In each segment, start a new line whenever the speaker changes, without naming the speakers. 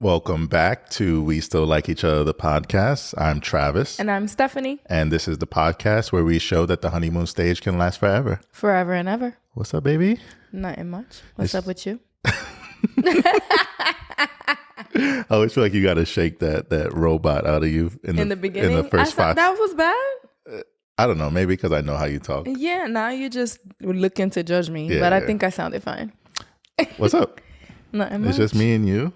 Welcome back to We Still Like Each Other, the podcast. I'm Travis.
And I'm Stephanie.
And this is the podcast where we show that the honeymoon stage can last forever.
Forever and ever.
What's up, baby?
Nothing much. What's up with you?
I always feel like you got to shake that robot out of you in the beginning. In the first five.
That was bad?
I don't know. Maybe because I know how you talk.
Yeah, now you just looking to judge me. Yeah, but I think I sounded fine.
What's up?
Nothing much.
It's just me and you.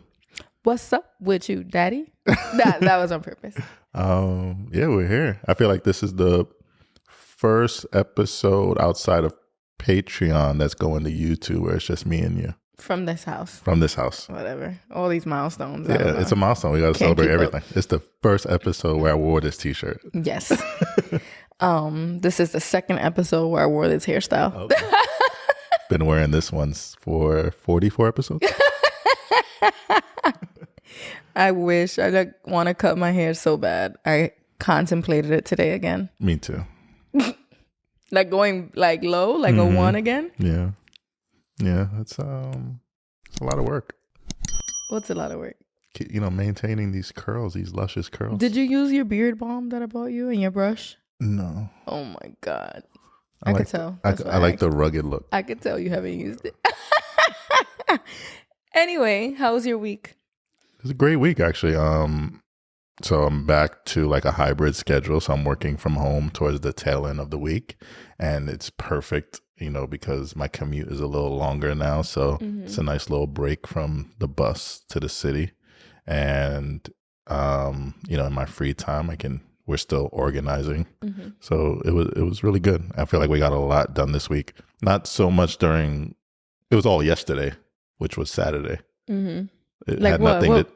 What's up with you, daddy? that was on purpose.
Yeah, we're here. I feel like this is the first episode outside of Patreon that's going to YouTube where it's just me and you.
From this house. Whatever. All these milestones.
Yeah, it's a milestone. We got to celebrate everything. It's the first episode where I wore this t-shirt.
Yes. This is the second episode where I wore this hairstyle.
Okay. Been wearing this one for 44 episodes.
I wish. I want to cut my hair so bad. I contemplated it today again.
Me too.
Like going like low, like a one again?
Yeah. Yeah, it's a lot of work.
What's a lot of work?
Maintaining these curls, these luscious curls.
Did you use your beard balm that I bought you and your brush?
No.
Oh my God. I could tell.
I like the rugged look.
I could tell you haven't used it. Anyway, how was your week?
It was a great week, actually. So I'm back to like a hybrid schedule. So I'm working from home towards the tail end of the week. And it's perfect, because my commute is a little longer now. So it's a nice little break from the bus to the city. And, in my free time, we're still organizing. So it was really good. I feel like we got a lot done this week. Not so much it was all yesterday, which was Saturday. It
like
had
what?
nothing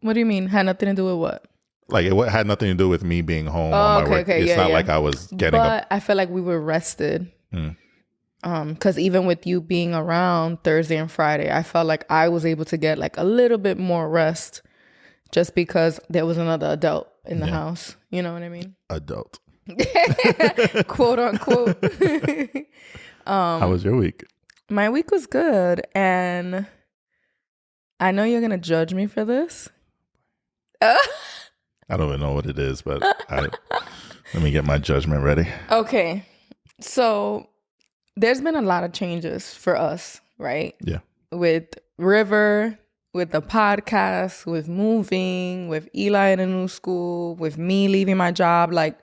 What do you mean? Had nothing to do with what?
Like it had nothing to do with me being home on my work. It's not like I was getting
But I feel like we were rested. Because even with you being around Thursday and Friday, I felt like I was able to get like a little bit more rest just because there was another adult in the house. You know what I mean?
Adult.
Quote unquote.
How was your week?
My week was good. And I know you're going to judge me for this.
I don't even know what it is, but let me get my judgment ready.
Okay. So there's been a lot of changes for us, right?
Yeah.
With River, with the podcast, with moving, with Eli in a new school, with me leaving my job. Like,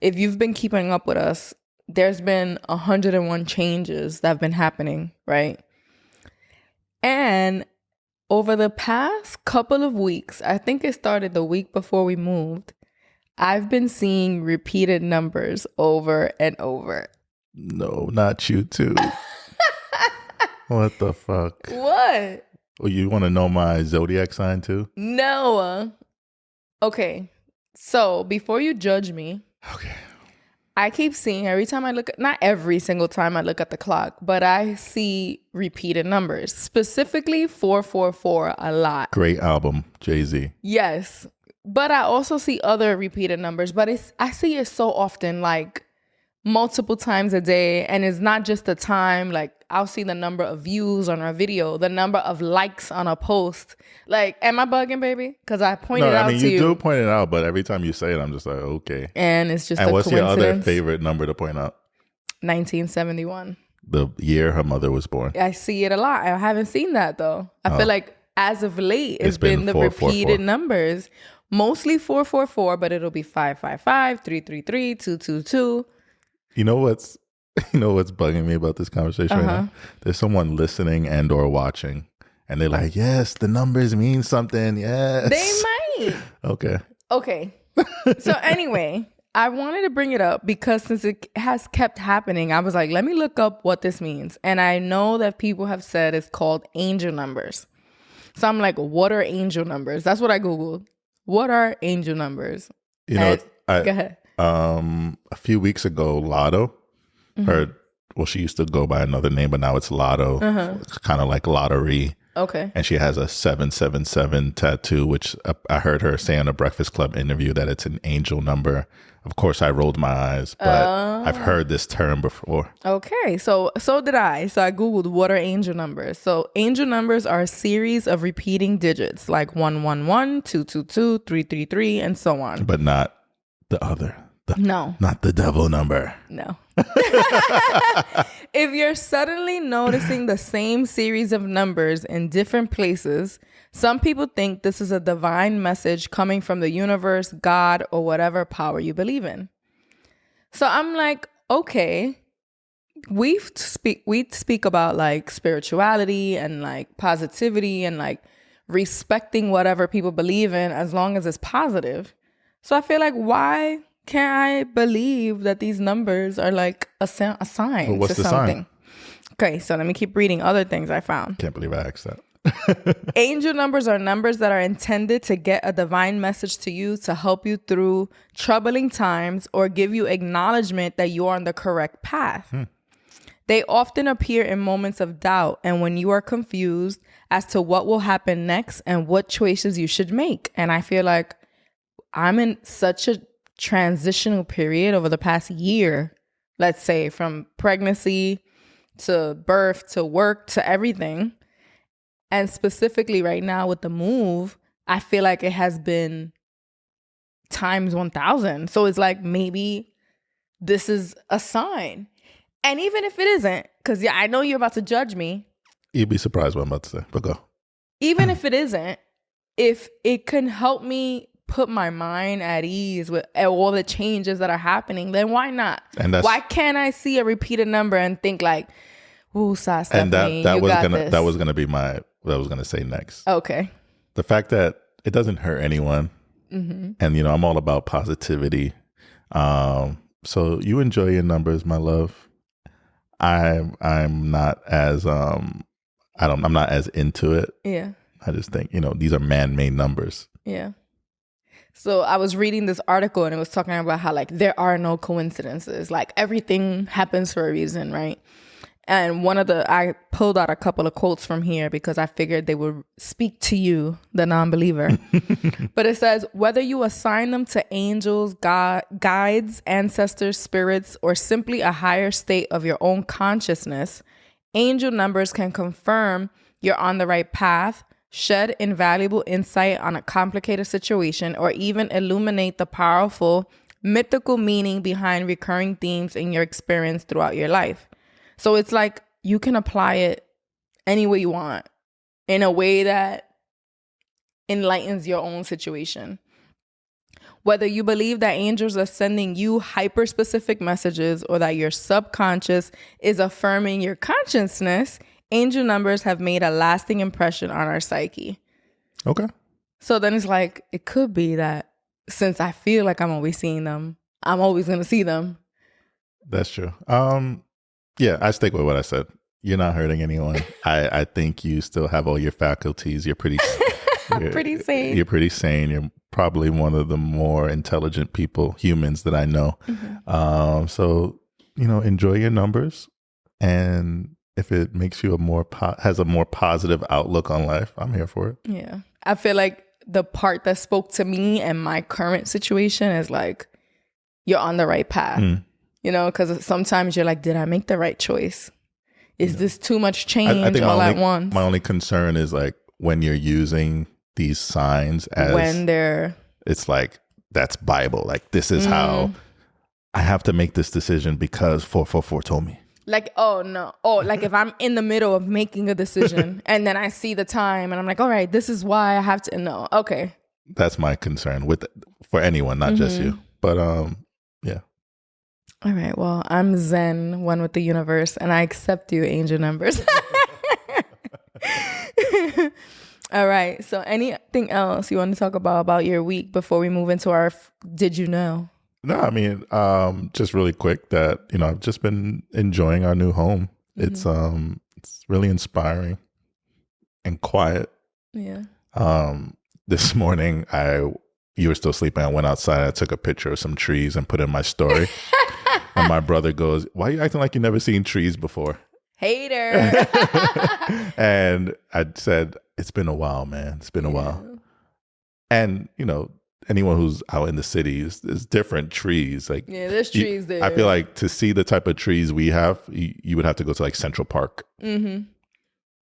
if you've been keeping up with us, there's been 101 changes that have been happening, right? And over the past couple of weeks, I think it started the week before we moved, I've been seeing repeated numbers over and over.
No, not you too. What the fuck?
What?
Well, you want to know my zodiac sign too?
No. Okay. So before you judge me,
okay,
I keep seeing every time I look at, not every single time I look at the clock, but I see repeated numbers, specifically 444 a lot.
Great album, Jay-Z.
Yes. But I also see other repeated numbers, but I see it so often, like multiple times a day. And it's not just the time, like I'll see the number of views on a video, the number of likes on a post. Like, am I bugging, baby? Because I pointed out to you.
You do point it out, but every time you say it, I'm just like, okay.
And it's just
and
a
what's
coincidence.
your other favorite number to point out?
1971.
The year her mother was born.
I see it a lot. I haven't seen that though. I feel like as of late, it's been the
444.
repeated numbers. Mostly 444, but it'll be 555, 333, 222.
You know what's bugging me about this conversation right now? There's someone listening and or watching, and they're like, yes, the numbers mean something. Yes.
They might.
Okay.
So anyway, I wanted to bring it up because since it has kept happening, I was like, let me look up what this means. And I know that people have said it's called angel numbers. So I'm like, what are angel numbers? That's what I Googled. What are angel numbers?
Go
ahead.
A few weeks ago, Lotto, she used to go by another name, but now it's Lotto. It's kind of like lottery.
Okay.
And she has a 777 tattoo, which I heard her say on a Breakfast Club interview that it's an angel number. Of course, I rolled my eyes, but I've heard this term before.
Okay, so did I. So I Googled what are angel numbers. So angel numbers are a series of repeating digits like 111, 222, 333, and so on.
But not the other.
No.
Not the devil number.
No. If you're suddenly noticing the same series of numbers in different places, some people think this is a divine message coming from the universe, God, or whatever power you believe in. So I'm like, okay, we speak about like spirituality and like positivity and like respecting whatever people believe in as long as it's positive. So I feel like, why can't I believe that these numbers are like a sign
Well, what's
to
the
something?
sign?
Okay, so let me keep reading other things I found.
Can't believe I asked that.
Angel numbers are numbers that are intended to get a divine message to you to help you through troubling times or give you acknowledgement that you are on the correct path. They often appear in moments of doubt and when you are confused as to what will happen next and what choices you should make. And I feel like I'm in such a transitional period over the past year, let's say from pregnancy to birth to work to everything. And specifically right now with the move, I feel like it has been times 1,000. So it's like maybe this is a sign. And even if it isn't, because yeah, I know you're about to judge me.
You'd be surprised what I'm about to say, but go.
Even if it isn't, if it can help me put my mind at ease with all the changes that are happening, then why not?
And
why can't I see a repeated number and think like, ooh, Stephanie,
and that
you
was
got
gonna
this.
that was gonna be my what I was gonna say next.
Okay.
The fact that it doesn't hurt anyone, and I'm all about positivity. So you enjoy your numbers, my love. I'm not as I'm not as into it.
Yeah.
I just think these are man-made numbers.
Yeah. So I was reading this article and it was talking about how like there are no coincidences. Like everything happens for a reason, right? And I pulled out a couple of quotes from here because I figured they would speak to you, the non-believer. But it says, whether you assign them to angels, guides, ancestors, spirits, or simply a higher state of your own consciousness, angel numbers can confirm you're on the right path, shed invaluable insight on a complicated situation, or even illuminate the powerful, mythical meaning behind recurring themes in your experience throughout your life. So it's like you can apply it any way you want in a way that enlightens your own situation. Whether you believe that angels are sending you hyper-specific messages or that your subconscious is affirming your consciousness, angel numbers have made a lasting impression on our psyche.
Okay.
So then it's like, it could be that since I feel like I'm always seeing them, I'm always going to see them.
That's true. Yeah, I stick with what I said. You're not hurting anyone. I think you still have all your faculties. You're pretty
pretty sane.
You're pretty sane. You're probably one of the more intelligent humans that I know. So, enjoy your numbers. And if it makes you has a more positive outlook on life, I'm here for it.
Yeah. I feel like the part that spoke to me and my current situation is like, you're on the right path. Because sometimes you're like, did I make the right choice? Is this too much change
I think
all at once?
My only concern is like when you're using these signs it's like, that's Bible. Like, this is how I have to make this decision because 444 told me.
Like, oh, no. Oh, like if I'm in the middle of making a decision and then I see the time and I'm like, all right, this is why I have to know. Okay.
That's my concern for anyone, not just you. But yeah.
All right. Well, I'm Zen, one with the universe, and I accept you, angel numbers. All right. So anything else you want to talk about your week before we move into our Did You Know?
No, I mean, just really quick that, I've just been enjoying our new home. It's really inspiring and quiet.
Yeah.
This morning, you were still sleeping. I went outside. I took a picture of some trees and put it in my story. And my brother goes, why are you acting like you never seen trees before?
Hater.
And I said, it's been a while, man. It's been a while. And, anyone who's out in the cities, there's different trees. Like,
yeah, there's trees there.
I feel like to see the type of trees we have, you would have to go to like Central Park. Mm-hmm.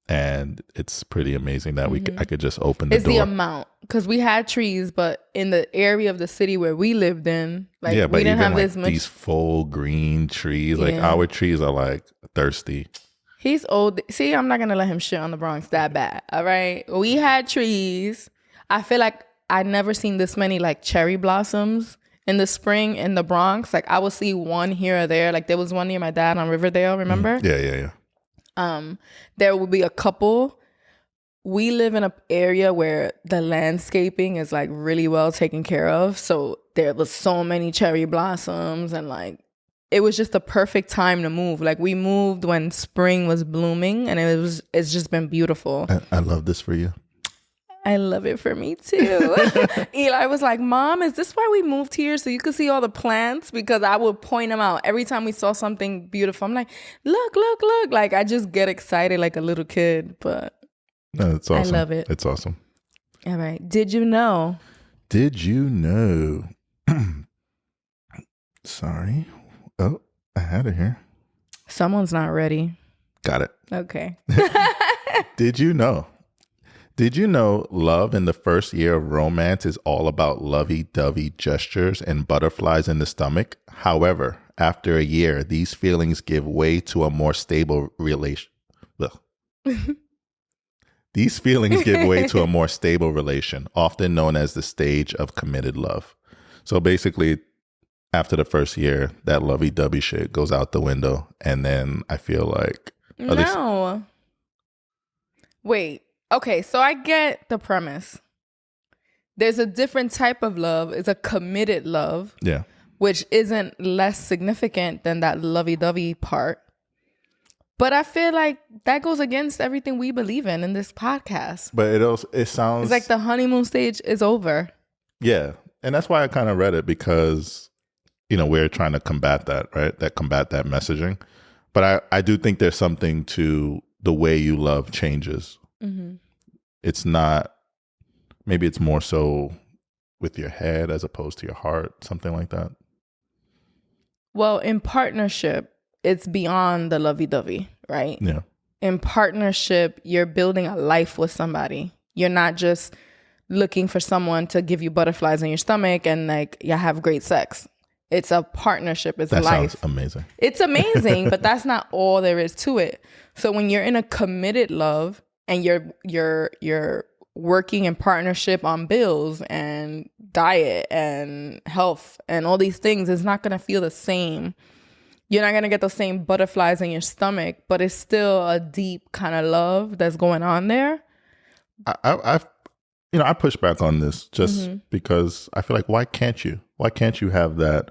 And it's pretty amazing that I could just open the door.
It's the amount, because we had trees, but in the area of the city where we lived in, like,
yeah, but
we didn't
even
have
like
this much.
these full green trees, like our trees are like thirsty.
He's old. See, I'm not gonna let him shit on the Bronx that bad. All right, we had trees. I feel like I never seen this many like cherry blossoms in the spring in the Bronx. Like, I would see one here or there. Like, there was one near my dad on Riverdale. Remember?
Yeah.
There will be a couple. We live in an area where the landscaping is like really well taken care of. So there was so many cherry blossoms, and like, it was just the perfect time to move. Like, we moved when spring was blooming, and it's just been beautiful.
I love this for you.
I love it for me too. Eli was like, Mom, is this why we moved here? So you could see all the plants? Because I would point them out every time we saw something beautiful. I'm like, look. Like, I just get excited like a little kid, but
no, it's awesome.
I love it.
It's awesome.
All right. Did you know?
Sorry. Oh, I had it here.
Someone's not ready.
Got it.
Okay.
Did you know love in the first year of romance is all about lovey-dovey gestures and butterflies in the stomach? However, after a year, these feelings give way to a more stable relation. These feelings give way to a more stable relation, often known as the stage of committed love. So basically, after the first year, that lovey-dovey shit goes out the window, and then I feel like...
No. Wait. Okay, so I get the premise. There's a different type of love. It's a committed love.
Yeah.
Which isn't less significant than that lovey-dovey part. But I feel like that goes against everything we believe in this podcast.
But it sounds...
It's like the honeymoon stage is over.
Yeah. And that's why I kind of read it, because, we're trying to combat that, right? Combat that messaging. But I do think there's something to the way you love changes. Mm-hmm. It's not, maybe it's more so with your head as opposed to your heart, something like that.
Well, in partnership, it's beyond the lovey-dovey, right?
Yeah.
In partnership, you're building a life with somebody. You're not just looking for someone to give you butterflies in your stomach and like you have great sex. It's a partnership. It's
that
life.
Sounds amazing.
It's amazing, but that's not all there is to it. So when you're in a committed love, and you're working in partnership on bills and diet and health and all these things, it's not going to feel the same. You're not going to get those same butterflies in your stomach, but it's still a deep kind of love that's going on there.
I push back on this just because I feel like, why can't you? Why can't you have that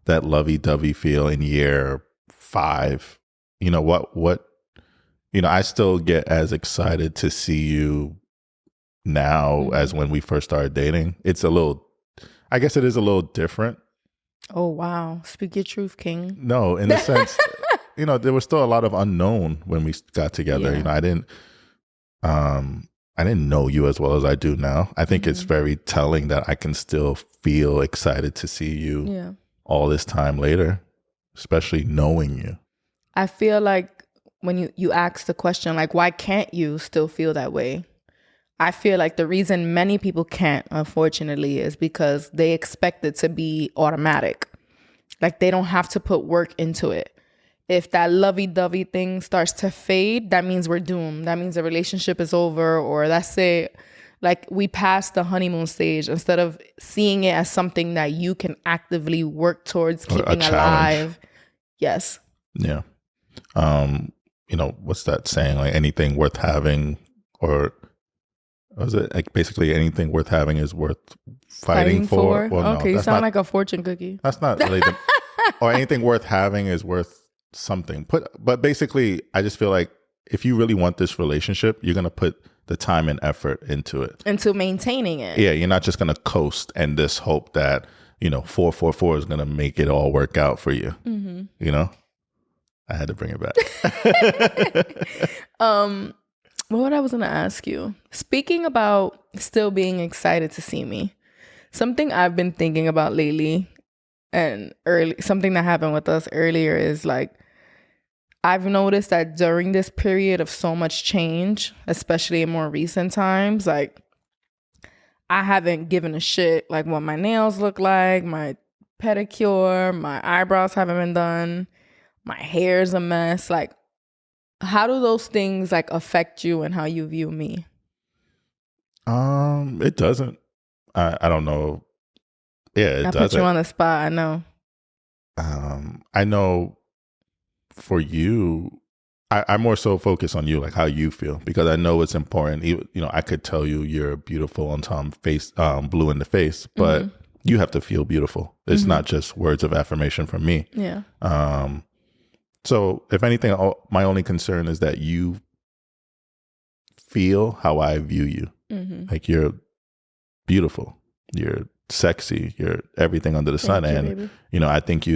lovey-dovey feel in year 5? What I still get as excited to see you now as when we first started dating. I guess it is a little different.
Oh, wow. Speak your truth, King.
No, in the sense, there was still a lot of unknown when we got together.
Yeah.
I didn't know you as well as I do now. I think it's very telling that I can still feel excited to see you all this time later, especially knowing you.
I feel like when you ask the question, like, why can't you still feel that way? I feel like the reason many people can't, unfortunately, is because they expect it to be automatic. Like, they don't have to put work into it. If that lovey-dovey thing starts to fade, that means we're doomed. That means the relationship is over, or that's it. Like, we passed the honeymoon stage instead of seeing it as something that you can actively work towards keeping alive. Yes.
Yeah. What's that saying? Like, anything worth having, or was it like basically anything worth having is worth fighting for?
Well, okay, you sound like a fortune cookie.
That's not really or anything worth having is worth something. But basically, I just feel like if you really want this relationship, you're gonna put the time and effort into it,
into maintaining it.
Yeah, you're not just gonna coast and just hope that 444 is gonna make it all work out for you. Mm-hmm. I had to bring it back.
What I was gonna ask you. Speaking about still being excited to see me, something I've been thinking about lately, and something that happened with us earlier is like, I've noticed that during this period of so much change, especially in more recent times, like I haven't given a shit like what my nails look like, my pedicure, my eyebrows haven't been done, my hair's a mess. Like, how do those things like affect you and how you view me?
It doesn't. I don't know. Yeah, it
I
doesn't.
put you on the spot. I know.
I know for you, I more so focus on you, like how you feel, because I know it's important. I could tell you you're beautiful on Tom face, blue in the face, but you have to feel beautiful. It's not just words of affirmation from me.
Yeah.
So if anything, my only concern is that you feel how I view you. Like you're beautiful, you're sexy, you're everything under the sun. And,
baby.
I think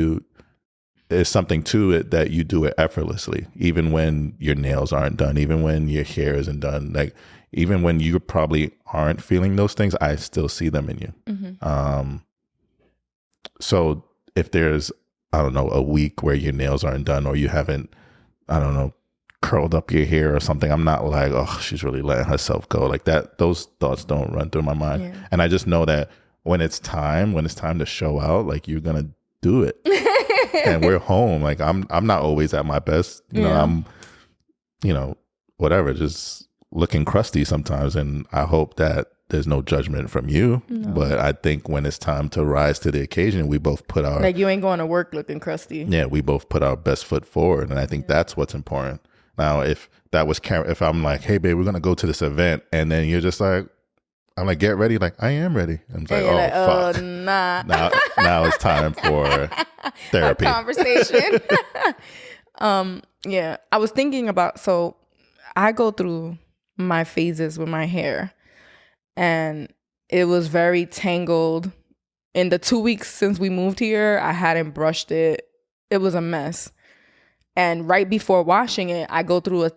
there's something to it that you do it effortlessly, even when your nails aren't done, even when your hair isn't done, like even when you probably aren't feeling those things, I still see them in you. So if there's, I don't know, a week where your nails aren't done or you haven't, I don't know, curled up your hair or something, I'm not like, oh, she's really letting herself go like that. Those thoughts don't run through my mind. Yeah. And I just know that when it's time to show out, like you're going to do it. And we're home. Like I'm not always at my best. I'm, whatever, just looking crusty sometimes. And I hope that there's no judgment from you. No. But I think when it's time to rise to the occasion, we both put our...
Like you ain't going to work looking crusty.
Yeah, we both put our best foot forward. And I think that's what's important. Now, if I'm like, hey, babe, we're going to go to this event. And then you're just like, I'm like, get ready. Like, I am ready. I'm like, fuck.
Nah.
Now it's time for therapy.
A conversation. Yeah. I was thinking about, so I go through my phases with my hair. And it was very tangled. In the 2 weeks since we moved here, I hadn't brushed it. It was a mess. And right before washing it, I go through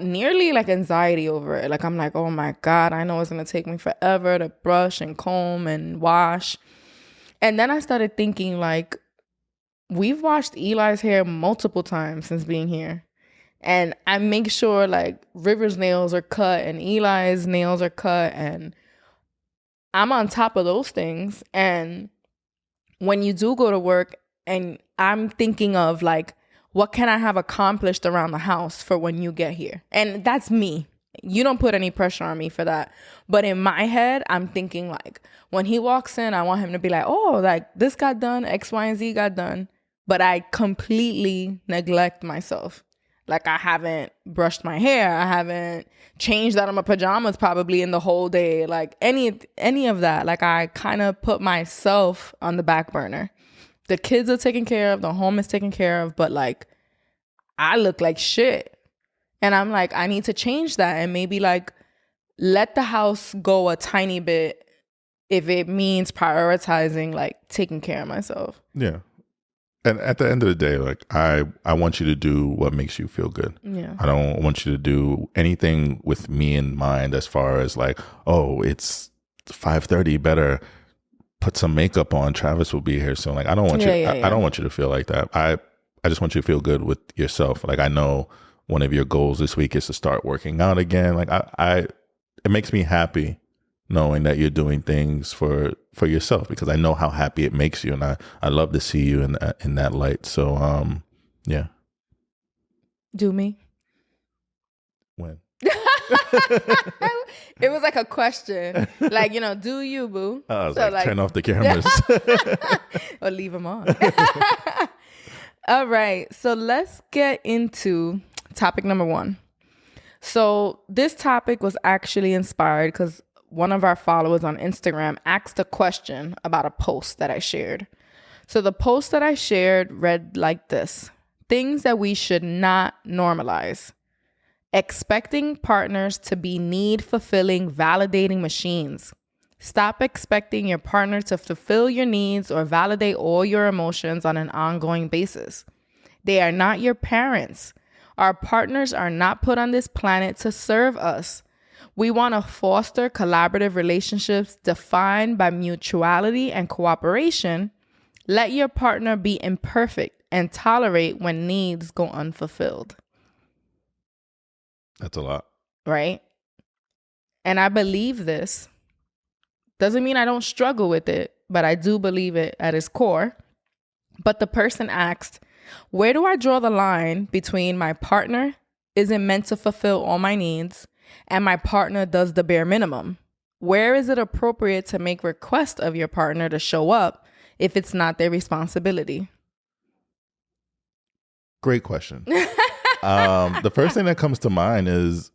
nearly like anxiety over it. Like I'm like, oh my God, I know it's going to take me forever to brush and comb and wash. And then I started thinking like, we've washed Eli's hair multiple times since being here. And I make sure like River's nails are cut and Eli's nails are cut. And I'm on top of those things. And when you do go to work and I'm thinking of like, what can I have accomplished around the house for when you get here? And that's me. You don't put any pressure on me for that. But in my head, I'm thinking like, when he walks in, I want him to be like, oh, like this got done, X, Y, and Z got done. But I completely neglect myself. Like I haven't brushed my hair. I haven't changed out of my pajamas probably in the whole day. Like any of that. Like I kind of put myself on the back burner. The kids are taken care of. The home is taken care of. But like I look like shit. And I'm like, I need to change that. And maybe like let the house go a tiny bit if it means prioritizing like taking care of myself.
Yeah. And at the end of the day, like I want you to do what makes you feel good.
Yeah.
I don't want you to do anything with me in mind as far as like, oh, it's 5:30, better put some makeup on. Travis will be here soon. Like I don't want I don't want you to feel like that. I just want you to feel good with yourself. Like I know one of your goals this week is to start working out again. Like it makes me happy knowing that you're doing things for yourself, because I know how happy it makes you, and I love to see you in that light. So yeah.
Do me?
When?
It was like a question, like, do you, boo?
I was like, turn off the cameras.
Or leave them on. All right, so let's get into topic number 1. So this topic was actually inspired because one of our followers on Instagram asked a question about a post that I shared. So the post that I shared read like this: things that we should not normalize. Expecting partners to be need-fulfilling, validating machines. Stop expecting your partner to fulfill your needs or validate all your emotions on an ongoing basis. They are not your parents. Our partners are not put on this planet to serve us. We want to foster collaborative relationships defined by mutuality and cooperation. Let your partner be imperfect and tolerate when needs go unfulfilled.
That's a lot.
Right? And I believe this. Doesn't mean I don't struggle with it, but I do believe it at its core. But the person asked, where do I draw the line between my partner isn't meant to fulfill all my needs and my partner does the bare minimum? Where is it appropriate to make request of your partner to show up if it's not their responsibility?
Great question. The first thing that comes to mind is,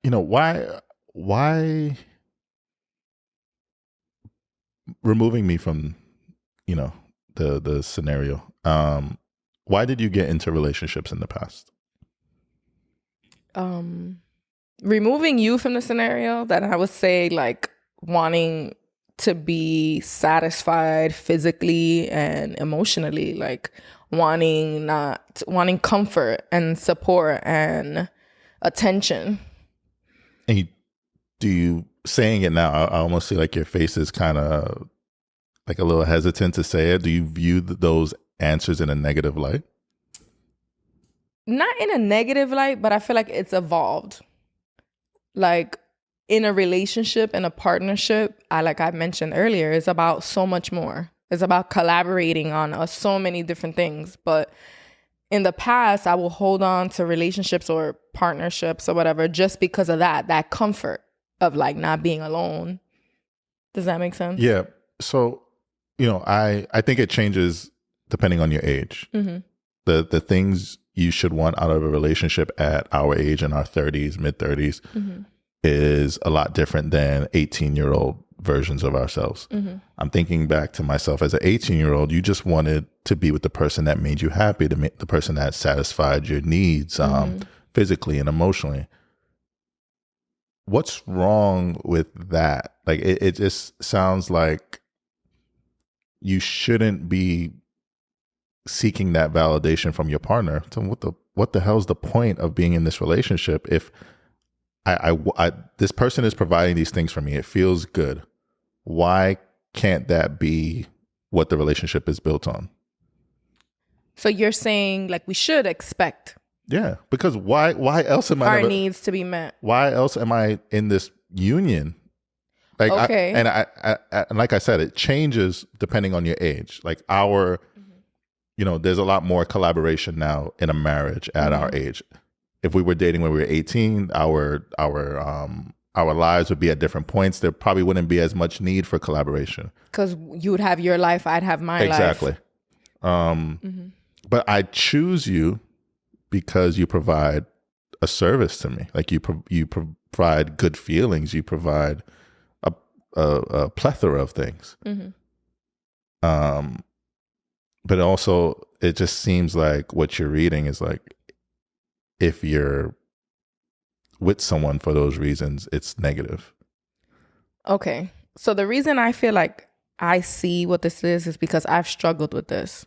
why removing me from, the scenario. Why did you get into relationships in the past?
Removing you from the scenario, that I would say like wanting to be satisfied physically and emotionally, like wanting comfort and support and attention.
And saying it now, I almost see like your face is kind of like a little hesitant to say it. Do you view those answers in a negative light?
Not in a negative light, but I feel like it's evolved. Like in a relationship, in a partnership, like I mentioned earlier, it's about so much more. It's about collaborating on so many different things. But in the past, I will hold on to relationships or partnerships or whatever just because of that comfort of like not being alone. Does that make sense?
Yeah. So, I think it changes depending on your age.
Mm-hmm.
The things you should want out of a relationship at our age, in our 30s, mid 30s,
mm-hmm.
is a lot different than 18-year-old versions of ourselves.
Mm-hmm.
I'm thinking back to myself as an 18-year-old. You just wanted to be with the person that made you happy, the person that satisfied your needs, physically and emotionally. What's wrong with that? Like, it just sounds like you shouldn't be seeking that validation from your partner. So what the hell's the point of being in this relationship if this person is providing these things for me? It feels good. Why can't that be what the relationship is built on?
So you're saying like we should expect.
Yeah, because why else am I
our needs to be met?
Why else am I in this union? Like,
okay.
And like I said, it changes depending on your age. Like there's a lot more collaboration now in a marriage at our age. If we were dating when we were 18, our lives would be at different points. There probably wouldn't be as much need for collaboration.
Because you would have your life, I'd have my life.
Exactly. But I choose you because you provide a service to me. Like you provide good feelings. You provide a plethora of things. But also, it just seems like what you're reading is like, if you're with someone for those reasons, it's negative.
Okay. So the reason I feel like I see what this is because I've struggled with this.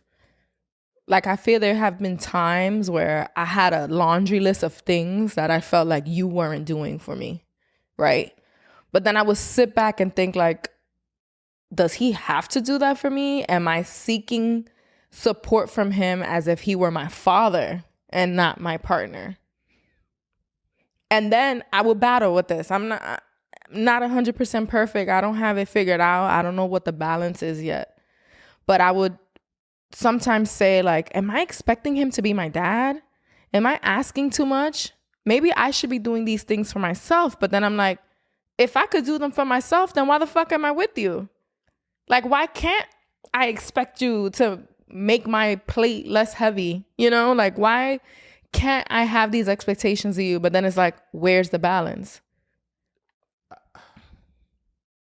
Like, I feel there have been times where I had a laundry list of things that I felt like you weren't doing for me, right? But then I would sit back and think like, does he have to do that for me? Am I seeking support from him as if he were my father and not my partner? And then I would battle with this. I'm not 100% perfect. I don't have it figured out. I don't know what the balance is yet. But I would sometimes say like, am I expecting him to be my dad? Am I asking too much? Maybe I should be doing these things for myself. But then I'm like, if I could do them for myself, then why the fuck am I with you? Like, why can't I expect you to make my plate less heavy? Like, why can't I have these expectations of you? But then it's like, where's the balance?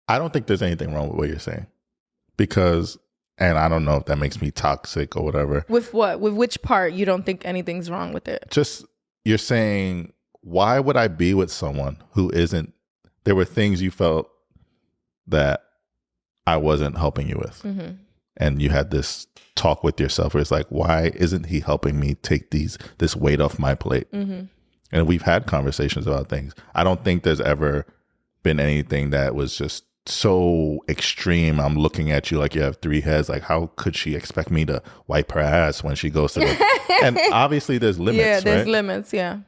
I don't think there's anything wrong with what you're saying, because, and I don't know if that makes me toxic or whatever.
With what? With which part you don't think anything's wrong with it?
Just, you're saying, why would I be with someone who isn't, there were things you felt that I wasn't helping you with. and you had this talk with yourself where it's like, why isn't he helping me take this weight off my plate?
Mm-hmm.
And we've had conversations about things. I don't think there's ever been anything that was just so extreme. I'm looking at you like you have 3 heads. Like, how could she expect me to wipe her ass when she goes to the... And obviously there's limits,
Yeah, there's
right?
limits, yeah.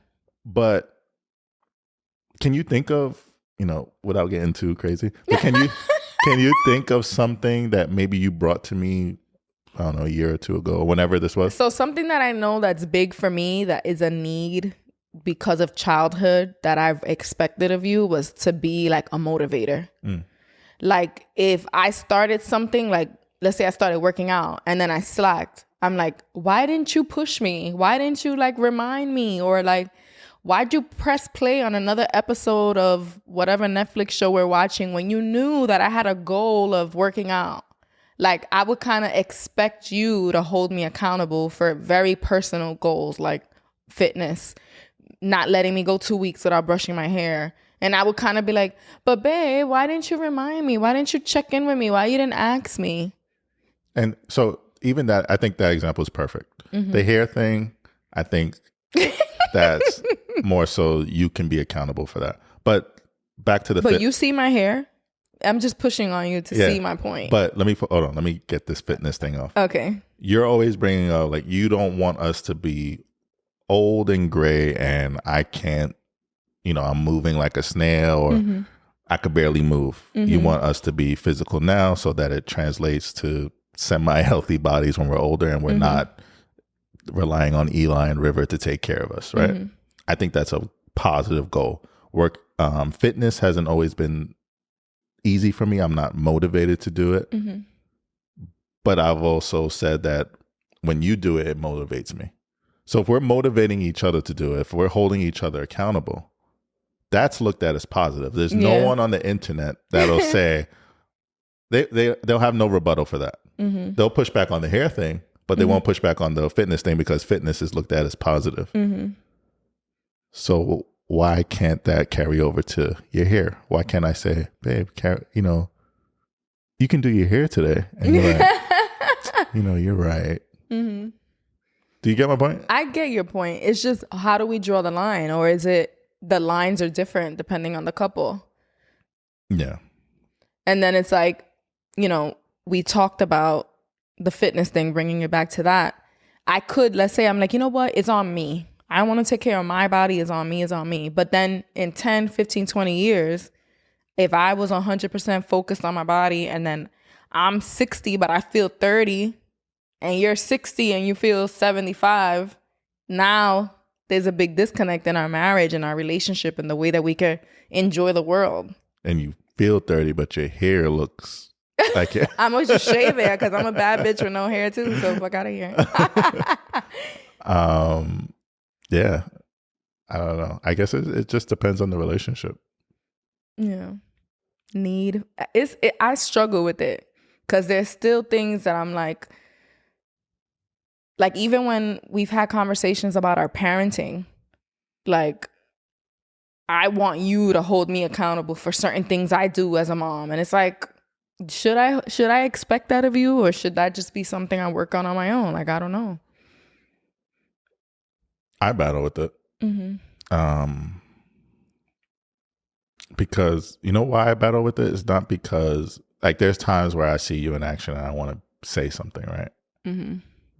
But can you think of, without getting too crazy, but can you think of something that maybe you brought to me, I don't know, a year or 2 ago, or whenever this was?
So something that I know that's big for me, that is a need because of childhood that I've expected of you, was to be like a motivator. Like if I started something, like let's say I started working out and then I slacked, I'm like, why didn't you push me? Why didn't you like remind me? Or like, why'd you press play on another episode of whatever Netflix show we're watching when you knew that I had a goal of working out? Like I would kind of expect you to hold me accountable for very personal goals like fitness, not letting me go 2 weeks without brushing my hair. And I would kind of be like, but babe, why didn't you remind me? Why didn't you check in with me? Why you didn't ask me?
And so even that, I think that example is perfect.
Mm-hmm.
The hair thing, I think that's more so you can be accountable for that. But back to the...
But you see my hair? I'm just pushing on you to see my point.
But hold on. Let me get this fitness thing off.
Okay.
You're always bringing up, like, you don't want us to be old and gray and I can't, I'm moving like a snail or I could barely move. You want us to be physical now so that it translates to semi-healthy bodies when we're older and we're not relying on Eli and River to take care of us, right? I think that's a positive goal. Fitness hasn't always been easy for me. I'm not motivated to do it. But I've also said that when you do it, it motivates me. So if we're motivating each other to do it, if we're holding each other accountable, that's looked at as positive. There's no one on the internet that'll say, they'll have no rebuttal for that. They'll push back on the hair thing, but they won't push back on the fitness thing because fitness is looked at as positive. So why can't that carry over to your hair? Why can't I say, babe, you can do your hair today? And you're like, you're right. Do you get my point?
I get your point. It's just, how do we draw the line? Or is it the lines are different depending on the couple?
Yeah.
And then it's like, we talked about the fitness thing, bringing it back to that. Let's say I'm like, you know what? It's on me. I want to take care of my body. It's on me. But then in 10, 15, 20 years, if I was 100% focused on my body and then I'm 60, but I feel 30, and you're 60 and you feel 75, now there's a big disconnect in our marriage and our relationship and the way that we can enjoy the world.
And you feel 30, but your hair looks like it.
I'm going to just shave it because I'm a bad bitch with no hair too, so fuck out of here.
Yeah. I don't know. I guess it just depends on the relationship.
Yeah. I struggle with it because there's still things that I'm like even when we've had conversations about our parenting, like I want you to hold me accountable for certain things I do as a mom. And it's like, should I expect that of you, or should that just be something I work on my own? Like, I don't know.
I battle with it. Because you know why I battle with it? It's not because, like, there's times where I see you in action and I want to say something, right?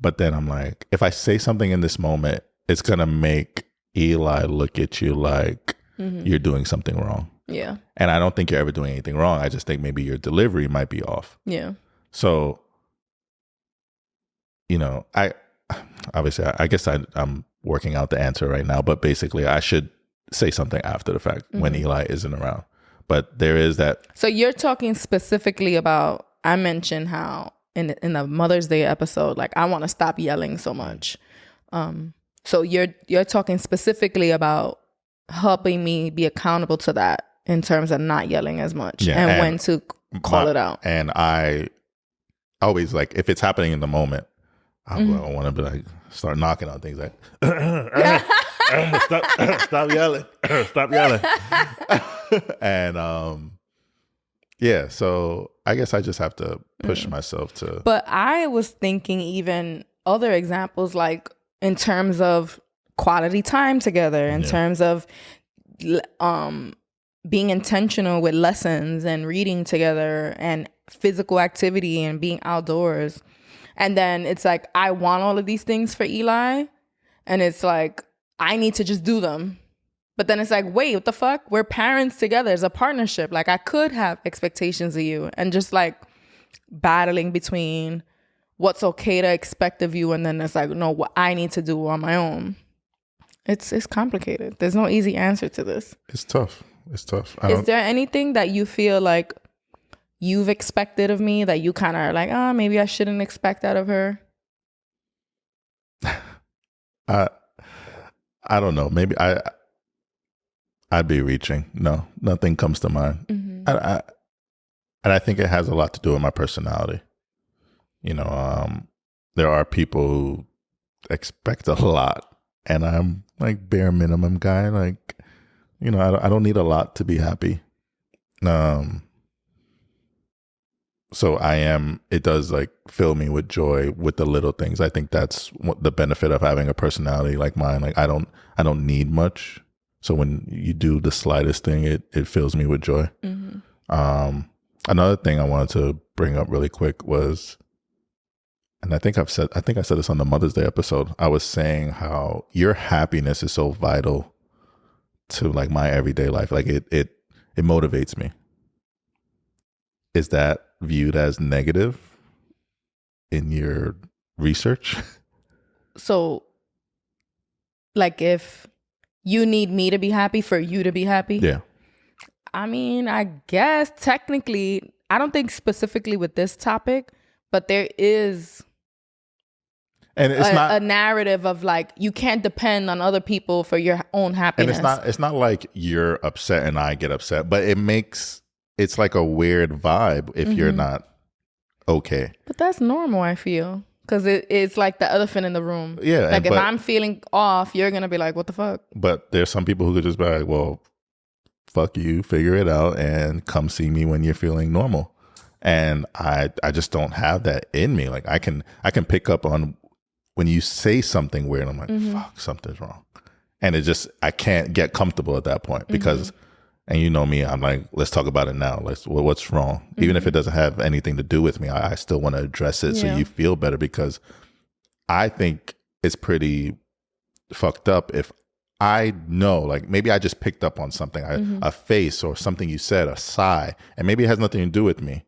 But then I'm like, if I say something in this moment, it's going to make Eli look at you like you're doing something wrong.
Yeah.
And I don't think you're ever doing anything wrong. I just think maybe your delivery might be off.
Yeah.
So, I guess I'm working out the answer right now, but basically I should say something after the fact when Eli isn't around. But there is that. So
you're talking specifically about, I mentioned how in the Mother's Day episode, like, I want to stop yelling so much. So you're talking specifically about helping me be accountable to that in terms of not yelling as much and when to call it out. And
I always, like, if it's happening in the moment, I want to be like, start knocking on things like, stop yelling, stop yelling. And so I guess I just have to push myself to.
But I was thinking even other examples, like in terms of quality time together, in terms of being intentional with lessons and reading together and physical activity and being outdoors. And then it's like, I want all of these things for Eli. And it's like, I need to just do them. But then it's like, wait, what the fuck? We're parents together. It's a partnership. Like, I could have expectations of you, and just like battling between what's okay to expect of you, and then it's like, no, what I need to do on my own. It's complicated. There's no easy answer to this.
It's tough. It's tough.
Is there anything that you feel like you've expected of me that you kind of are like, oh, maybe I shouldn't expect out of her?
I don't know. Maybe I'd be reaching. No, nothing comes to mind.
Mm-hmm.
And I think it has a lot to do with my personality. You know, there are people who expect a lot, and I'm like bare minimum guy. Like, you know, I don't need a lot to be happy. So it does like fill me with joy with the little things. I think that's what the benefit of having a personality like mine. Like I don't need much. So when you do the slightest thing, it fills me with joy. Mm-hmm. Another thing I wanted to bring up really quick was, and I think I said this on the Mother's Day episode. I was saying how your happiness is so vital to like my everyday life. Like it motivates me. Is that viewed as negative in your research?
So, like, if you need me to be happy for you to be happy?
Yeah.
I mean, I guess technically, I don't think specifically with this topic, but there is
and it's not
a narrative of like, you can't depend on other people for your own happiness.
And it's not like you're upset and I get upset, but it's like a weird vibe if you're not okay.
But that's normal, I feel. Because it's like the elephant in the room.
Yeah.
Like if I'm feeling off, you're going to be like, what the fuck?
But there's some people who could just be like, well, fuck you, figure it out and come see me when you're feeling normal. And I just don't have that in me. Like I can pick up on when you say something weird, I'm like, fuck, something's wrong. And I can't get comfortable at that point because, and you know me, I'm like, let's talk about it now. What's wrong? Even if it doesn't have anything to do with me, I still want to address it so you feel better, because I think it's pretty fucked up if I know, like maybe I just picked up on something, a face or something you said, a sigh, and maybe it has nothing to do with me.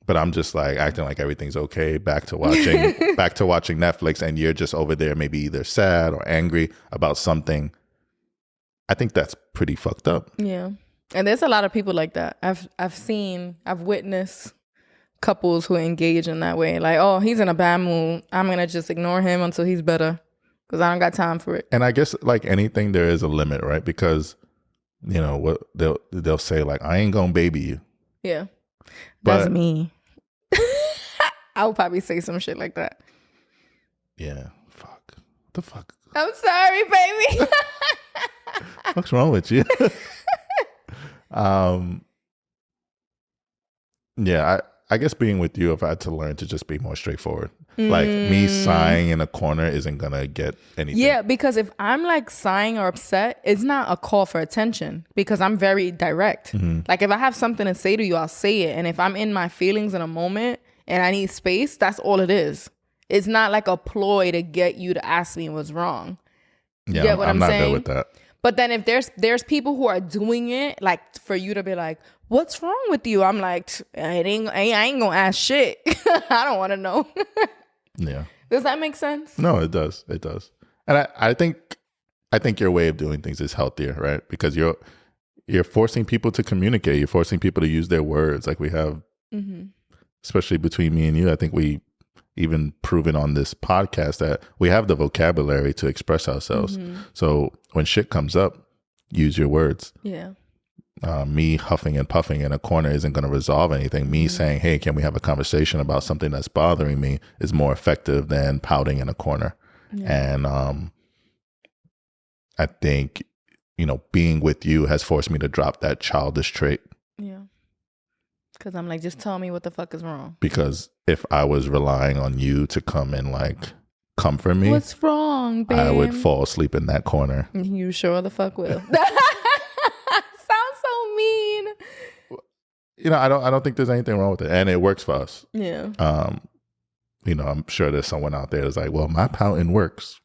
But I'm just like acting like everything's okay, back to watching Netflix, and you're just over there maybe either sad or angry about something. I think that's pretty fucked up.
Yeah. And there's a lot of people like that. I've witnessed couples who engage in that way. Like, oh, he's in a bad mood, I'm going to just ignore him until he's better because I don't got time for it.
And I guess like anything, there is a limit, right? Because, you know, what they'll say like, I ain't gonna baby you.
Yeah. That's me. I would probably say some shit like that.
Yeah. Fuck. What the fuck?
I'm sorry, baby.
What's wrong with you? Yeah, I guess being with you, I've had to learn to just be more straightforward. Like me sighing in a corner isn't gonna get anything.
Yeah, because if I'm like sighing or upset, it's not a call for attention because I'm very direct. Like if I have something to say to you, I'll say it. And if I'm in my feelings in a moment and I need space, that's all it is. It's not like a ploy to get you to ask me what's wrong.
Yeah,
get what I'm
not
saying?
good with that.
But then if there's people who are doing it, like for you to be like, what's wrong with you? I'm like, I ain't gonna ask shit. I don't want to know.
Yeah.
Does that make sense?
No, it does. It does. And I think your way of doing things is healthier, right? Because you're forcing people to communicate. You're forcing people to use their words. Like we have, especially between me and you, I think we even proven on this podcast that we have the vocabulary to express ourselves. So when shit comes up, use your words.
Yeah.
Me huffing and puffing in a corner isn't going to resolve anything. Me saying, hey, can we have a conversation about something that's bothering me is more effective than pouting in a corner. Yeah. And I think, you know, being with you has forced me to drop that childish trait.
Yeah. Because I'm like, just tell me what the fuck is wrong.
Because if I was relying on you to come and like comfort me,
what's wrong, babe?
I would fall asleep in that corner.
You sure the fuck will. Sounds so mean.
I don't think there's anything wrong with it, and it works for us.
Yeah.
I'm sure there's someone out there that's like, well, my pouting works.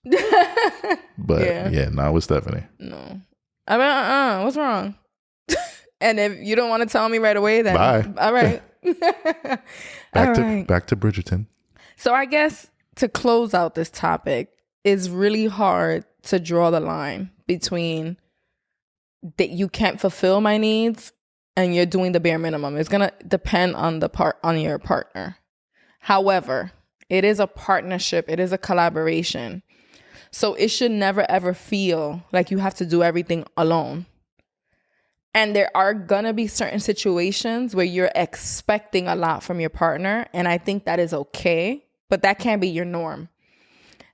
But yeah, not with Stephanie.
No. I mean, what's wrong? And if you don't want to tell me right away, then
bye.
All right.
Back to Bridgerton.
So I guess to close out this topic, it's really hard to draw the line between that you can't fulfill my needs and you're doing the bare minimum. It's gonna depend on your partner. However, it is a partnership. It is a collaboration. So it should never ever feel like you have to do everything alone. And there are gonna be certain situations where you're expecting a lot from your partner. And I think that is okay, but that can't be your norm.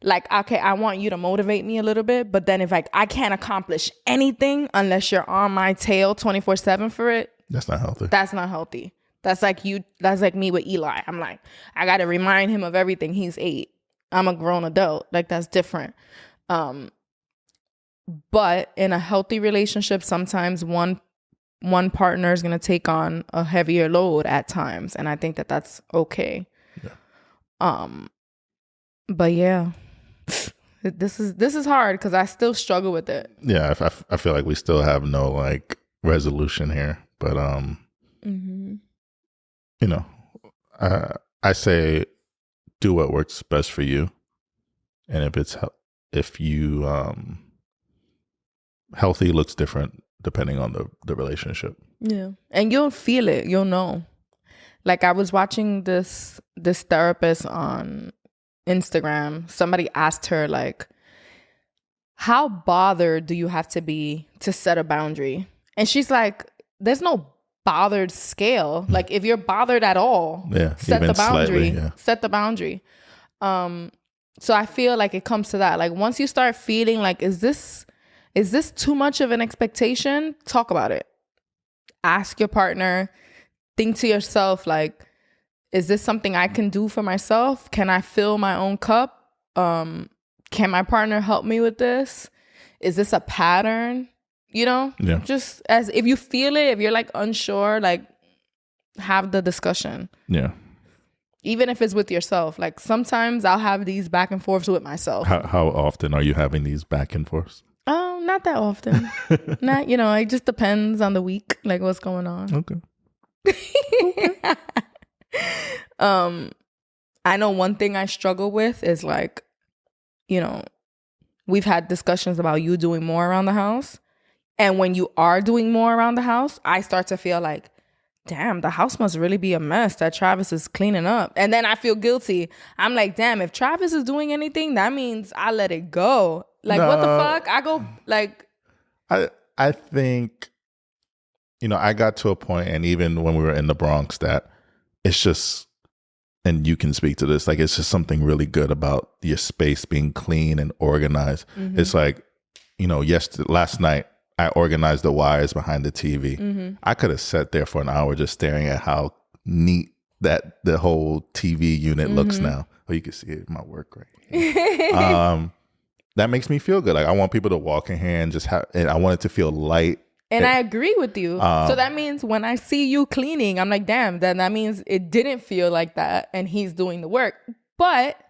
Like, okay, I want you to motivate me a little bit, but then if I can't accomplish anything unless you're on my tail 24/7 for it.
That's not healthy.
That's not healthy. That's like me with Eli. I'm like, I got to remind him of everything. He's 8. I'm a grown adult. Like, that's different. But in a healthy relationship, sometimes one partner is going to take on a heavier load at times. And I think that that's okay. Yeah. But yeah, this is hard because I still struggle with it.
Yeah. I feel like we still have no like resolution here, but, I say do what works best for you. And if you, healthy looks different depending on the relationship.
Yeah. And you'll feel it. You'll know. Like I was watching this therapist on Instagram. Somebody asked her like, how bothered do you have to be to set a boundary? And she's like, there's no bothered scale. Like if you're bothered at all, set the boundary. Slightly, set the boundary. So I feel like it comes to that. Like once you start feeling like, is this too much of an expectation? Talk about it. Ask your partner. Think to yourself, like, is this something I can do for myself? Can I fill my own cup? Can my partner help me with this? Is this a pattern? Just as if you feel it, if you're like unsure, like have the discussion. Yeah. Even if it's with yourself. Like sometimes I'll have these back and forths with myself.
How often are you having these back and forths?
Not that often. Not, it just depends on the week, like what's going on. Okay. I know one thing I struggle with is like, we've had discussions about you doing more around the house. And when you are doing more around the house, I start to feel like, damn, the house must really be a mess that Travis is cleaning up. And then I feel guilty. I'm like, damn, if Travis is doing anything, that means I let it go. Like, what the fuck? I go, like...
I think, I got to a point, and even when we were in the Bronx, that it's just, and you can speak to this, like, it's just something really good about your space being clean and organized. Mm-hmm. It's like, last night, I organized the wires behind the TV. Mm-hmm. I could have sat there for an hour just staring at how neat that the whole TV unit looks now. Oh, you can see it in my work right here. That makes me feel good. Like I want people to walk in here and and I want it to feel light.
And I agree with you. So that means when I see you cleaning, I'm like, damn, then that means it didn't feel like that and he's doing the work. But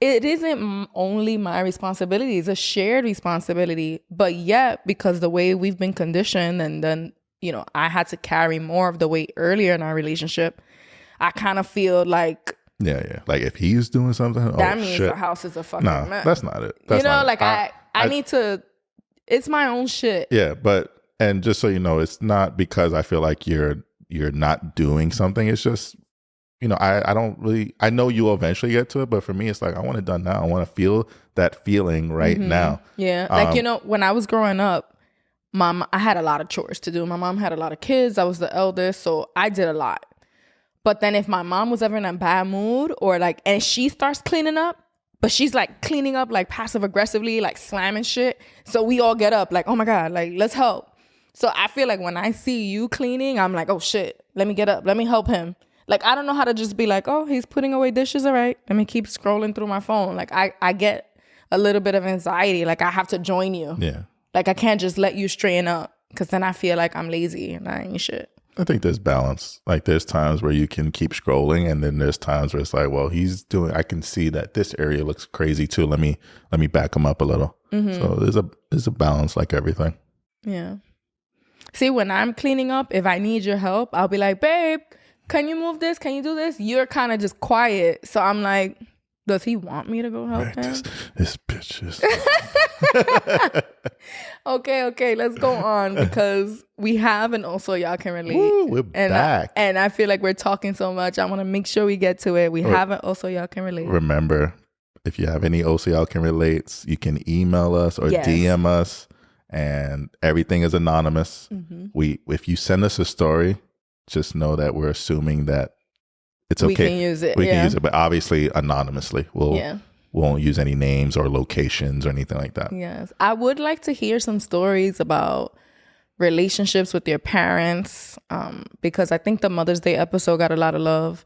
it isn't only my responsibility. It's a shared responsibility. But yet, because the way we've been conditioned and then, I had to carry more of the weight earlier in our relationship, I kind of feel like...
Yeah. Like if he's doing something,
that means the house is a fucking mess.
That's not it. That's not
like it. I need to, it's my own shit.
Yeah. And just so you know, it's not because I feel like you're not doing something. It's just, I don't really, I know you'll eventually get to it, but for me, it's like, I want it done now. I want to feel that feeling right now.
Yeah. Like, when I was growing up, I had a lot of chores to do. My mom had a lot of kids. I was the eldest. So I did a lot. But then if my mom was ever in a bad mood or like, and she starts cleaning up, but she's like cleaning up like passive aggressively, like slamming shit. So we all get up like, oh my God, like let's help. So I feel like when I see you cleaning, I'm like, oh shit, Let me get up. Let me help him. Like, I don't know how to just be like, oh, he's putting away dishes. All right. Let me keep scrolling through my phone. Like, I get a little bit of anxiety. Like, I have to join you.
Yeah.
Like, I can't just let you straighten up because then I feel like I'm lazy and I ain't shit.
I think there's balance. Like, there's times where you can keep scrolling, and then there's times where it's like, well, I can see that this area looks crazy too. Let me back him up a little. So there's a balance, like everything.
Yeah. See, when I'm cleaning up, if I need your help, I'll be like, babe, can you move this? Can you do this? You're kind of just quiet. So I'm like, does he want me to go help him?
This bitch is...
Okay, let's go on because we have and also y'all can relate.
Woo, we're back.
And I feel like we're talking so much. I want to make sure we get to it. We have and also y'all can relate.
Remember, if you have any also y'all can relate, you can email us or DM us, and everything is anonymous. If you send us a story, just know that we're assuming that it's okay.
We can use it.
We can use it, but obviously anonymously. We won't use any names or locations or anything like that.
Yes. I would like to hear some stories about relationships with your parents, because I think the Mother's Day episode got a lot of love.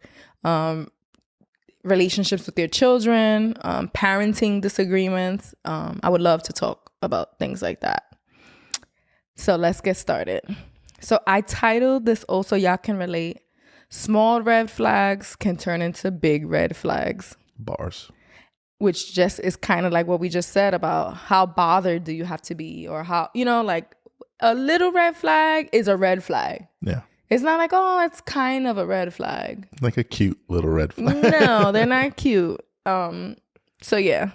Relationships with your children, parenting disagreements. I would love to talk about things like that. So let's get started. So I titled this Also Y'all Can Relate. Small red flags can turn into big red flags.
Bars.
Which just is kind of like what we just said about how bothered do you have to be, or how, like a little red flag is a red flag.
Yeah.
It's not like, oh, it's kind of a red flag.
Like a cute little red flag.
No, they're not cute. So yeah,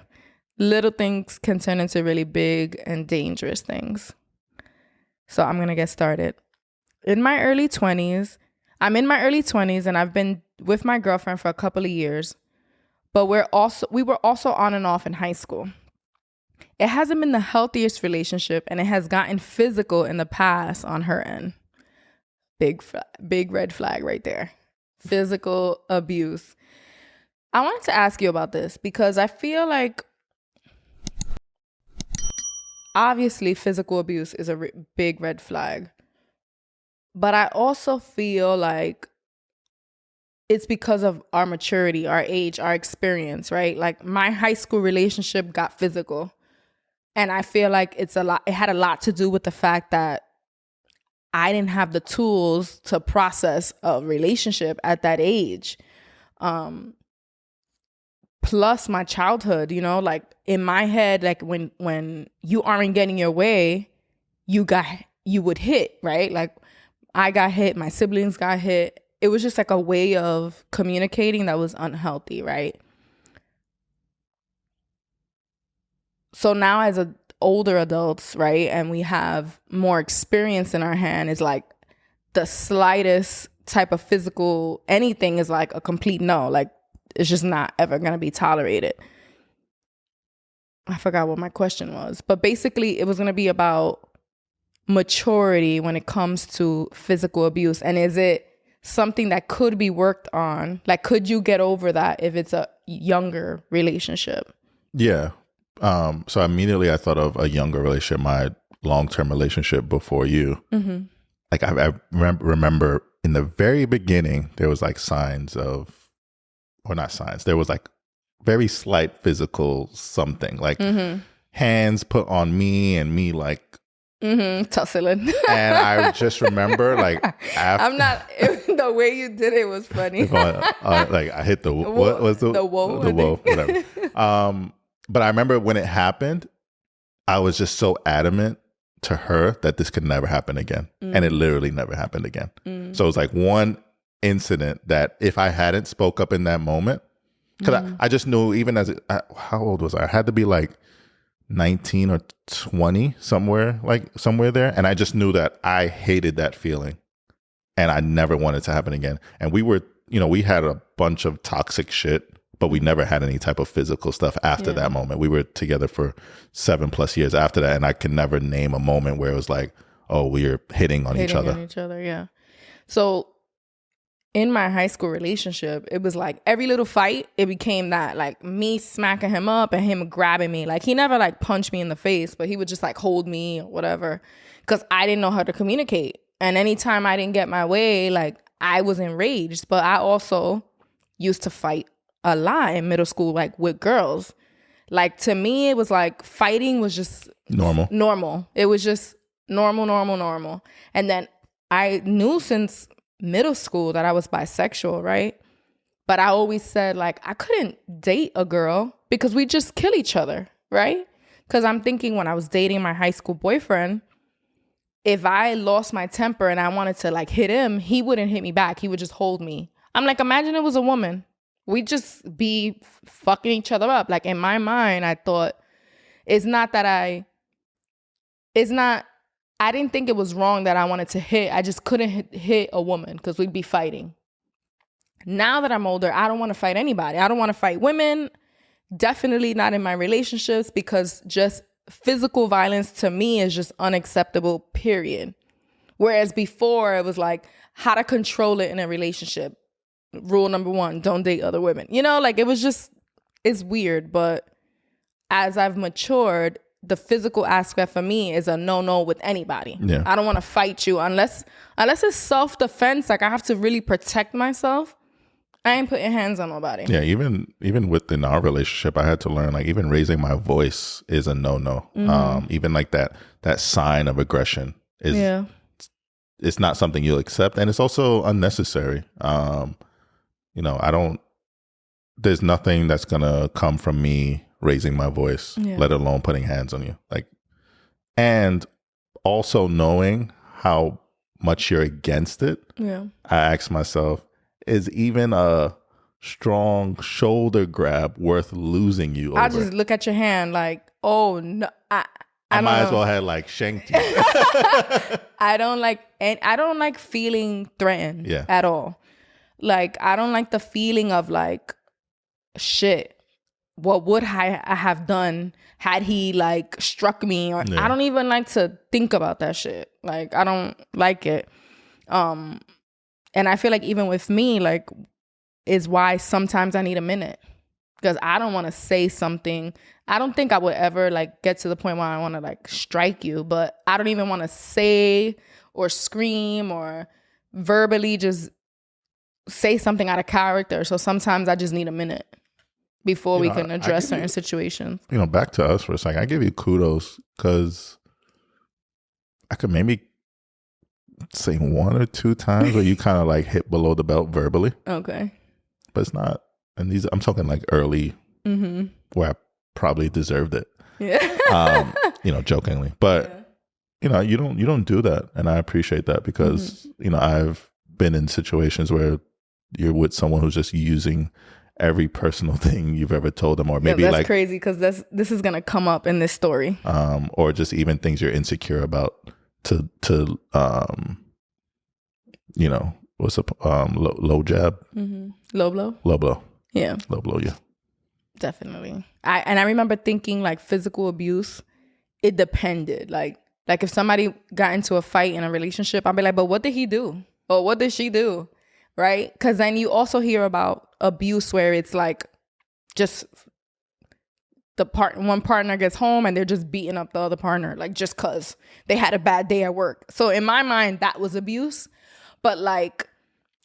little things can turn into really big and dangerous things. So I'm going to get started. I'm in my early 20s and I've been with my girlfriend for a couple of years, but we were also on and off in high school. It hasn't been the healthiest relationship, and it has gotten physical in the past on her end. Big red flag right there. Physical abuse. I wanted to ask you about this because I feel like obviously physical abuse is a big red flag. But I also feel like it's because of our maturity, our age, our experience, right? Like my high school relationship got physical. And I feel like it had a lot to do with the fact that I didn't have the tools to process a relationship at that age. Plus my childhood, like in my head, like when you aren't getting your way, you would hit, right? Like I got hit, my siblings got hit. It was just like a way of communicating that was unhealthy, right? So now as older adults, right, and we have more experience in our hand, is like the slightest type of physical anything is like a complete no. Like it's just not ever going to be tolerated. I forgot what my question was, but basically it was going to be about maturity when it comes to physical abuse. And is it something that could be worked on? Like, could you get over that if it's a younger relationship?
Yeah. So immediately I thought of a younger relationship, my long-term relationship before you. Mm-hmm. Like I remember in the very beginning, there was like signs of, or not signs, there was like very slight physical something, like hands put on me and me like
tussling.
And I just remember like after,
I'm not, the way you did it was funny.
Like I hit the what was the whoa, whatever. But I remember when it happened, I was just so adamant to her that this could never happen again. And it literally never happened again. So it was like one incident that if I hadn't spoke up in that moment, because I just knew, even as how old was I? I had to be like 19 or 20, somewhere there. And I just knew that I hated that feeling and I never wanted to happen again. And we were, we had a bunch of toxic shit, but we never had any type of physical stuff after that moment. We were together for 7+ years after that. And I can never name a moment where it was like, oh, we are hitting on each other.
Yeah. So in my high school relationship, it was like every little fight, it became that, like me smacking him up and him grabbing me. Like he never like punched me in the face, but he would just like hold me or whatever, because I didn't know how to communicate. And anytime I didn't get my way, like I was enraged, but I also used to fight a lot in middle school, like with girls. Like to me, it was like fighting was just normal. It was just normal. And then I knew since middle school that I was bisexual, right? But I always said like I couldn't date a girl because we just kill each other, right? Because I'm thinking when I was dating my high school boyfriend, if I lost my temper and I wanted to like hit him, he wouldn't hit me back. He would just hold me. I'm like, imagine it was a woman. We'd just be fucking each other up. Like in my mind, I thought I didn't think it was wrong that I wanted to hit. I just couldn't hit a woman because we'd be fighting. Now that I'm older, I don't want to fight anybody. I don't want to fight women. Definitely not in my relationships, because just physical violence to me is just unacceptable, period. Whereas before it was like how to control it in a relationship. Rule number 1, don't date other women. You know, like it was just, it's weird. But as I've matured, the physical aspect for me is a no with anybody.
Yeah.
I don't want to fight you unless it's self-defense. Like I have to really protect myself. I ain't putting hands on nobody.
Yeah, even within our relationship, I had to learn like even raising my voice is a no. Even like that sign of aggression is it's not something you'll accept, and it's also unnecessary. There's nothing that's gonna come from me raising my voice, let alone putting hands on you. Like, and also knowing how much you're against it. Yeah, I ask myself, is even a strong shoulder grab worth losing you over?
I just look at your hand like, oh no, I
might as well have like shanked you.
I don't like feeling threatened at all. Like I don't like the feeling of like, shit, what would I have done had he like struck me? Or I don't even like to think about that shit. Like I don't like it. And I feel like even with me, like, is why sometimes I need a minute, because I don't want to say something. I don't think I would ever like get to the point where I want to like strike you, but I don't even want to say or scream or verbally just say something out of character. So sometimes I just need a minute before we can address certain situations.
Back to us for a second. I give you kudos because I could maybe say 1 or 2 times where you kind of like hit below the belt verbally. Okay. But it's not, and these, I'm talking like early where I probably deserved it. Yeah. Jokingly. But you don't do that. And I appreciate that because, I've been in situations where you're with someone who's just using every personal thing you've ever told them, or maybe that's like
crazy because this is gonna come up in this story.
Or just even things you're insecure about to what's up? Low jab,
low blow, yeah,
low blow, yeah,
definitely. I remember thinking like physical abuse, it depended. Like if somebody got into a fight in a relationship, I'd be like, but what did he do? Or what did she do? Right? Because then you also hear about abuse where it's like just one partner gets home and they're just beating up the other partner, like just cause they had a bad day at work. So in my mind, that was abuse. But like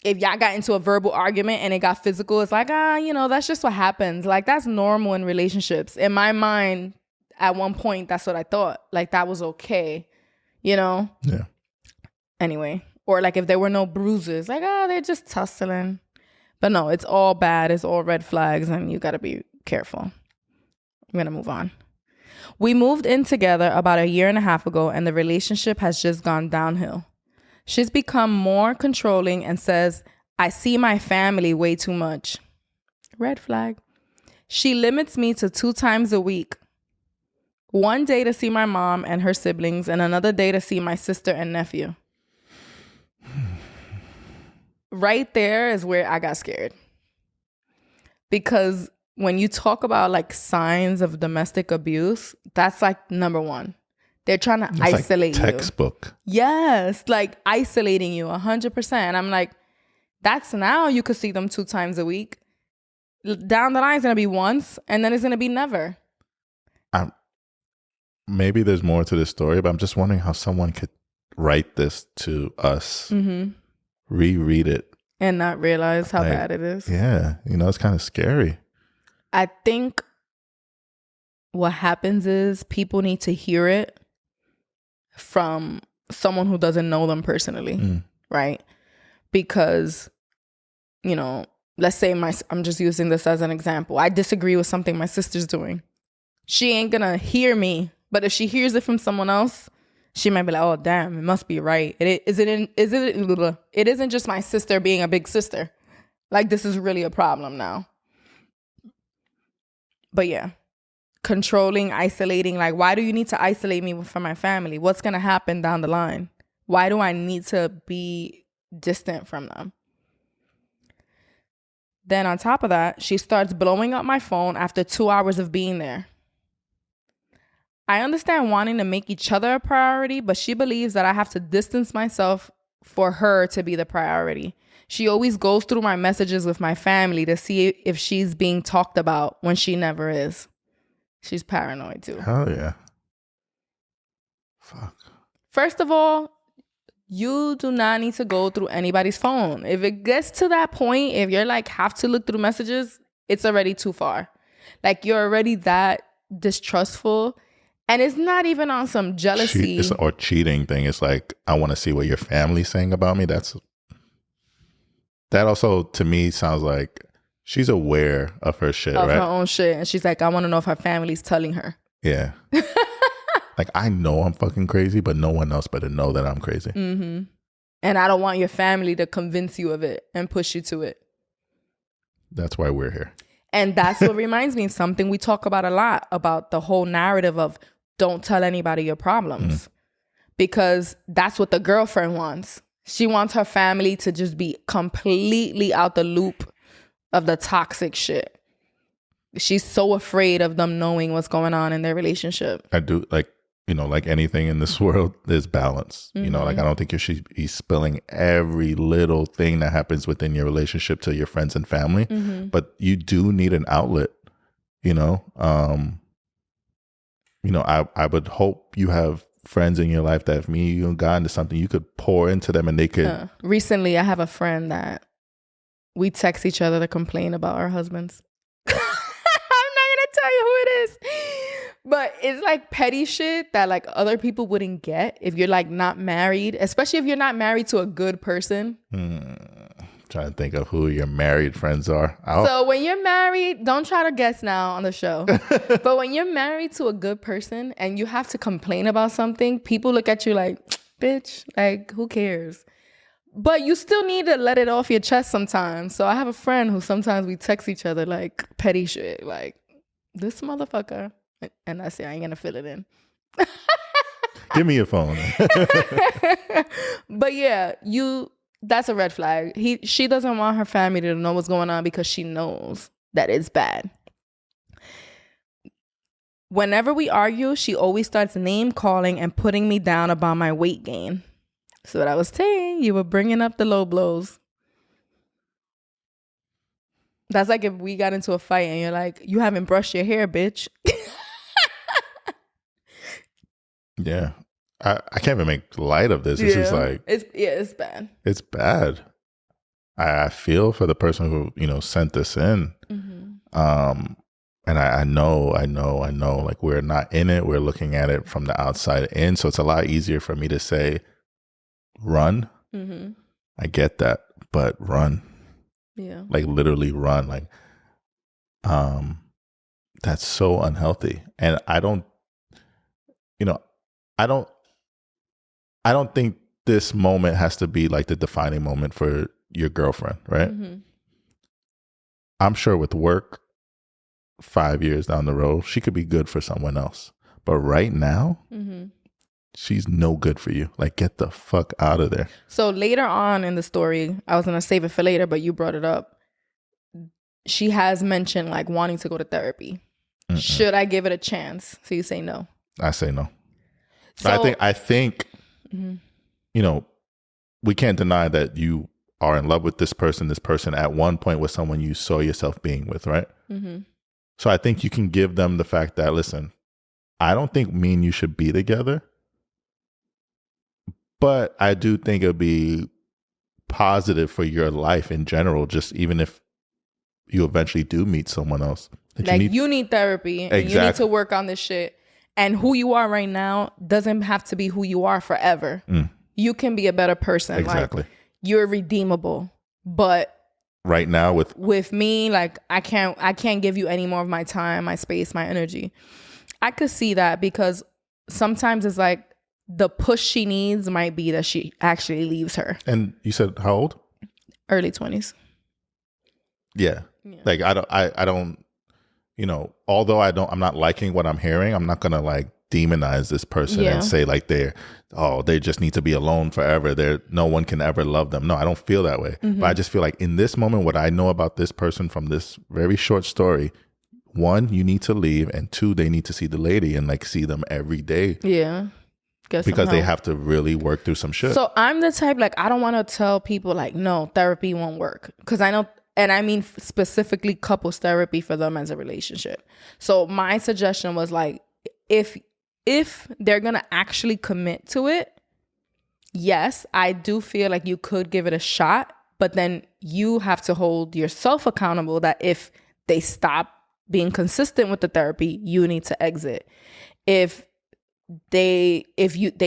if y'all got into a verbal argument and it got physical, it's like, that's just what happens. Like that's normal in relationships. In my mind, at one point, that's what I thought. Like that was okay, Yeah. Anyway, or like if there were no bruises, like, they're just tussling. But no, it's all bad. It's all red flags and you got to be careful. I'm going to move on. We moved in together about 1.5 years ago and the relationship has just gone downhill. She's become more controlling and says, I see my family way too much. Red flag. She limits me to 2 times a week. One day to see my mom and her siblings and another day to see my sister and nephew. Right there is where I got scared. Because when you talk about like signs of domestic abuse, that's like number 1. They're trying to isolate
like textbook.
You. Yes, like isolating you 100%. I'm like, that's now you could see them 2 times a week. Down the line, it's going to be once, and then it's going to be never.
Maybe there's more to this story, but I'm just wondering how someone could write this to us reread it
and not realize how
like,
bad it is.
Yeah, it's kind of scary.
I think what happens is people need to hear it from someone who doesn't know them personally, right? Because, let's say I'm just using this as an example. I disagree with something my sister's doing. She ain't gonna hear me, but if she hears it from someone else, she might be like, "Oh, damn, it must be right. It isn't just my sister being a big sister. Like, this is really a problem now." But yeah, controlling, isolating. Like, why do you need to isolate me from my family? What's gonna happen down the line? Why do I need to be distant from them? Then on top of that, she starts blowing up my phone after 2 hours of being there. I understand wanting to make each other a priority, but she believes that I have to distance myself for her to be the priority. She always goes through my messages with my family to see if she's being talked about when she never is. She's paranoid too.
Hell yeah. Fuck.
First of all, you do not need to go through anybody's phone. If it gets to that point, if you're like have to look through messages, it's already too far. Like, you're already that distrustful. And it's not even on some jealousy
or cheating thing. It's like, I want to see what your family's saying about me. That also to me sounds like she's aware of her shit,
of
right?
her own shit. And she's like, I want to know if her family's telling her.
Yeah. Like, I know I'm fucking crazy, but no one else better know that I'm crazy.
Mm-hmm. And I don't want your family to convince you of it and push you to it.
That's why we're here.
And that's what reminds me of something we talk about a lot, about the whole narrative of don't tell anybody your problems. Because that's what the girlfriend wants. She wants her family to just be completely out the loop of the toxic shit. She's so afraid of them knowing what's going on in their relationship.
I do, like anything in this world, there's balance. Like, I don't think you should be spilling every little thing that happens within your relationship to your friends and family. But you do need an outlet, I would hope you have friends in your life that if you got into something, you could pour into them and they could.
Recently, I have a friend that we text each other to complain about our husbands. I'm not going to tell you who it is. But it's like petty shit that like other people wouldn't get if you're like not married, especially if you're not married to a good person.
Trying to think of who your married friends are.
So when you're married, don't try to guess now on the show. But when you're married to a good person and you have to complain about something, people look at you like, bitch, like, who cares? But you still need to let it off your chest sometimes. So I have a friend who sometimes we text each other like petty shit, like, this motherfucker. And I say, I ain't gonna fill it in.
Give me your phone.
But yeah, that's a red flag. She doesn't want her family to know what's going on because she knows that it's bad. Whenever we argue, she always starts name calling and putting me down about my weight gain. So what I was saying, you were bringing up the low blows. That's like if we got into a fight and you're like, you haven't brushed your hair, bitch.
Yeah. I can't even make light of this. It's just like,
it's bad.
It's bad. I feel for the person who, sent this in. And I know, like, we're not in it. We're looking at it from the outside in. So it's a lot easier for me to say, run. I get that, but run.
Yeah.
Like, literally run. Like, that's so unhealthy. And I don't think this moment has to be like the defining moment for your girlfriend, right? I'm sure with work, 5 years down the road, she could be good for someone else. But right now, she's no good for you. Like, get the fuck out of there.
So later on in the story, I was going to save it for later, but you brought it up. She has mentioned like wanting to go to therapy. Should I give it a chance? So you say no.
I say no.
So,
I think we can't deny that you are in love with this person at one point was someone you saw yourself being with, right? So I think you can give them the fact that, listen, I don't think me and you should be together, but I do think it'd be positive for your life in general, just even if you eventually do meet someone else.
Like you need therapy and you need to work on this shit. And who you are right now doesn't have to be who you are forever. You can be a better person.
Exactly.
Like, you're redeemable. But
right now with
me, like I can't give you any more of my time, my space, my energy. I could see that because sometimes it's like the push she needs might be that she actually leaves her.
And you said how old?
Early 20s.
Yeah. Like I don't, you know, although I'm not liking what I'm hearing, I'm not going to like demonize this person and say like they just need to be alone forever. No one can ever love them. No, I don't feel that way. But I just feel like in this moment, what I know about this person from this very short story, one, you need to leave, and two, they need to see the lady and like see them every day.
Yeah.
Because they have to really work through some shit.
So I'm the type, like, I don't want to tell people like, no, therapy won't work. Because I know, and I mean specifically couples therapy for them as a relationship. So my suggestion was like, if they're going to actually commit to it, yes, I do feel like you could give it a shot, but then you have to hold yourself accountable that if they stop being consistent with the therapy, you need to exit. If they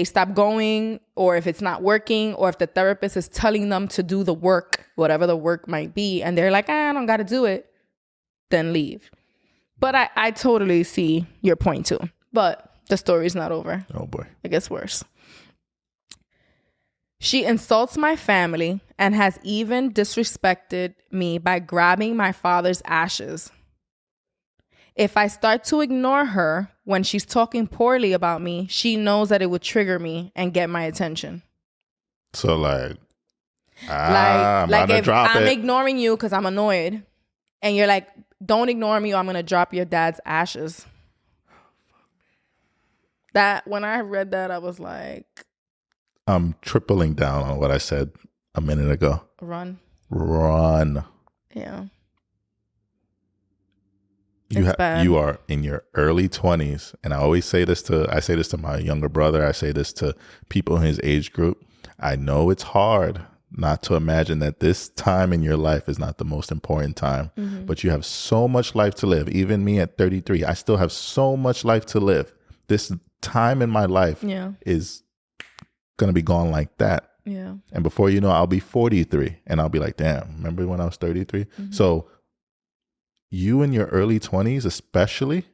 stop going, or if it's not working, or if the therapist is telling them to do the work, whatever the work might be, and they're like, I don't got to do it, then leave. But I totally see your point too. But the story's not over.
Oh boy.
It gets worse. She insults my family and has even disrespected me by grabbing my father's ashes. If I start to ignore her when she's talking poorly about me, she knows that it would trigger me and get my attention.
So like I'm if
I'm ignoring you because I'm annoyed, and you're like, don't ignore me or I'm going to drop your dad's ashes. That when I read that, I was like,
I'm tripling down on what I said a minute ago.
Run.
Yeah.
Bad.
You are in your early 20s, and I say this to my younger brother. I say this to people in his age group. I know it's hard not to imagine that this time in your life is not the most important time, but you have so much life to live. Even me at 33, I still have so much life to live. This time in my life is going to be gone like that.
Yeah.
And before you know, I'll be 43 and I'll be like, damn, remember when I was 33? So you in your early 20s, especially,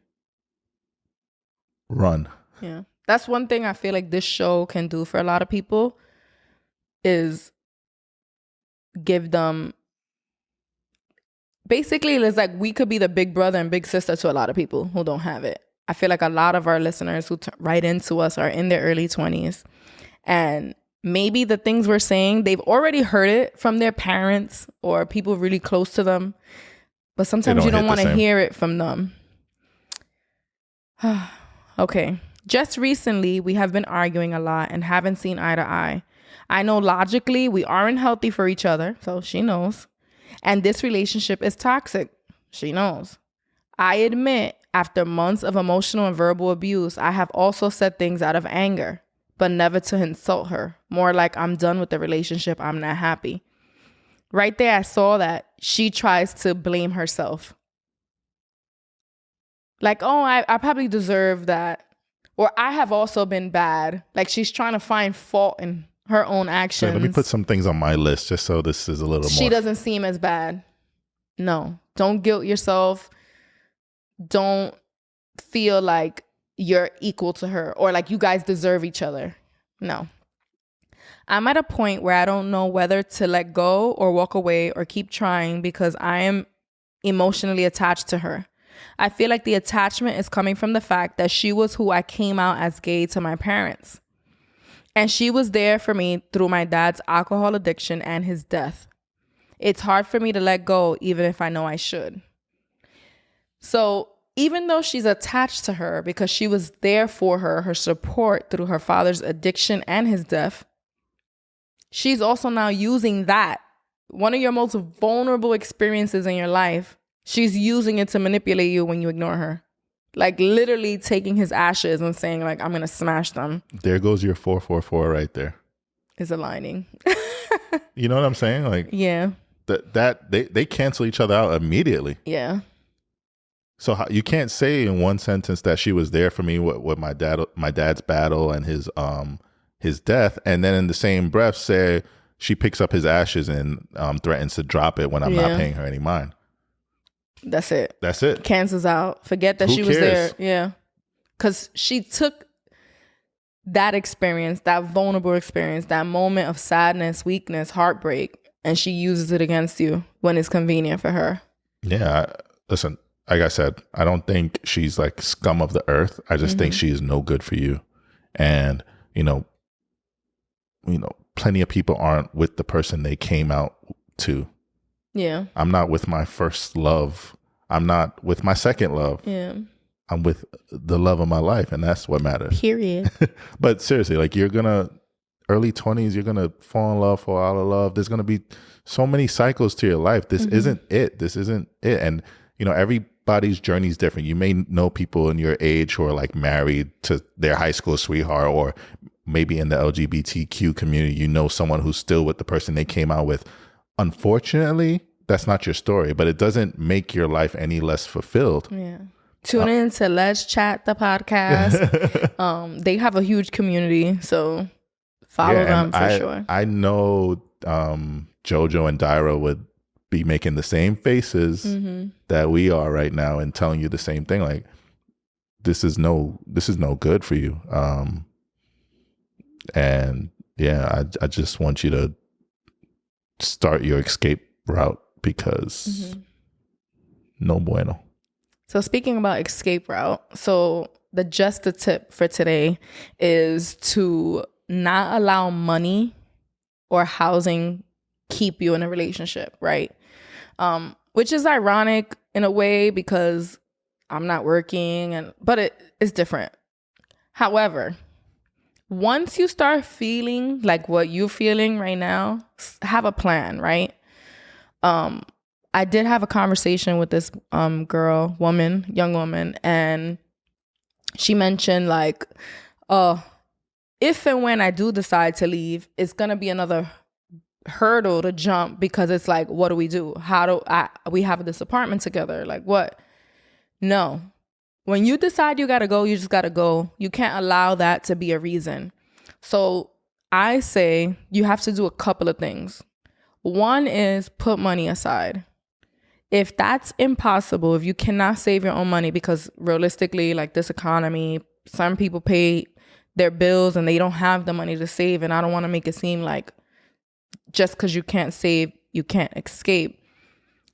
run.
Yeah. That's one thing I feel like this show can do for a lot of people is give them, basically it's like we could be the big brother and big sister to a lot of people who don't have it. I feel like a lot of our listeners who write into us are in their early 20s, and maybe the things we're saying, they've already heard it from their parents or people really close to them, but sometimes you don't want to hear it from them. Okay. Just recently, we have been arguing a lot and haven't seen eye to eye. I know logically we aren't healthy for each other, so she knows. And this relationship is toxic. She knows. I admit, after months of emotional and verbal abuse, I have also said things out of anger, but never to insult her. More like I'm done with the relationship. I'm not happy. Right there, I saw that she tries to blame herself. Like, oh, I probably deserve that. Or I have also been bad. Like she's trying to find fault in her own actions.
So let me put some things on my list just so this is a little more.
She doesn't seem as bad. No, don't guilt yourself. Don't feel like you're equal to her or like you guys deserve each other. No. I'm at a point where I don't know whether to let go or walk away or keep trying because I am emotionally attached to her. I feel like the attachment is coming from the fact that she was who I came out as gay to my parents. And she was there for me through my dad's alcohol addiction and his death. It's hard for me to let go even if I know I should. So even though she's attached to her because she was there for her support through her father's addiction and his death, she's also now using that, one of your most vulnerable experiences in your life, she's using it to manipulate you when you ignore her. Like literally taking his ashes and saying like, I'm going to smash them.
There goes your 444 right there.
is aligning.
You know what I'm saying? Like,
Yeah.
that they cancel each other out immediately.
Yeah.
So you can't say in one sentence that she was there for me with my dad's battle and his death, and then in the same breath say she picks up his ashes and threatens to drop it when I'm not paying her any mind.
That's it.
That's it.
Cancels out. Forget that
Who
she was
cares?
there. Yeah. Because she took that experience, that vulnerable experience, that moment of sadness, weakness, heartbreak, and she uses it against you when it's convenient for her.
Yeah. Listen, like I said, I don't think she's like scum of the earth. I just think she is no good for you. And, you know, plenty of people aren't with the person they came out to.
Yeah.
I'm not with my first love. I'm not with my second love.
Yeah.
I'm with the love of my life, and that's what matters.
Period.
But seriously, like early 20s, you're gonna fall in love, fall out of love. There's gonna be so many cycles to your life. This isn't it. This isn't it. And everybody's journey is different. You may know people in your age who are like married to their high school sweetheart, or maybe in the LGBTQ community, someone who's still with the person they came out with. Unfortunately, that's not your story, but it doesn't make your life any less fulfilled.
Yeah. Tune in to Let's Chat the podcast. They have a huge community, so follow them for sure.
I know Jojo and Dyra would be making the same faces that we are right now and telling you the same thing. Like, this is no good for you. And yeah, I just want you to start your escape route, because no bueno.
So speaking about escape route, so the tip for today is to not allow money or housing keep you in a relationship, right? Which is ironic in a way, because I'm not working, but it is different. However, once you start feeling like what you're feeling right now, have a plan, right? I did have a conversation with this young woman, and she mentioned like, if and when I do decide to leave, it's gonna be another hurdle to jump, because it's like, what do we do? We have this apartment together, like what? No. When you decide you gotta go, you just gotta go. You can't allow that to be a reason. So I say you have to do a couple of things. One is put money aside. If that's impossible, if you cannot save your own money, because realistically, like this economy, some people pay their bills and they don't have the money to save. And I don't want to make it seem like just because you can't save, you can't escape.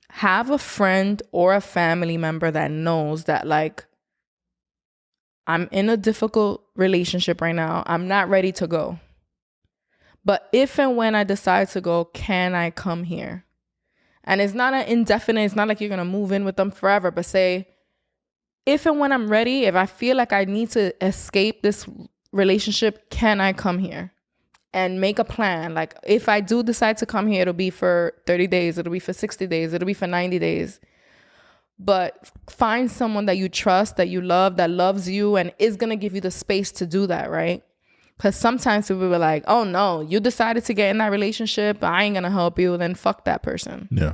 Have a friend or a family member that knows that, like, I'm in a difficult relationship right now. I'm not ready to go. But if and when I decide to go, can I come here? And it's not an indefinite, it's not like you're going to move in with them forever, but say, if and when I'm ready, if I feel like I need to escape this relationship, can I come here? And make a plan. Like, if I do decide to come here, it'll be for 30 days, it'll be for 60 days, it'll be for 90 days. But find someone that you trust, that you love, that loves you, and is going to give you the space to do that, right? Because sometimes people were like, oh no, you decided to get in that relationship, I ain't going to help you, then fuck that person.
Yeah.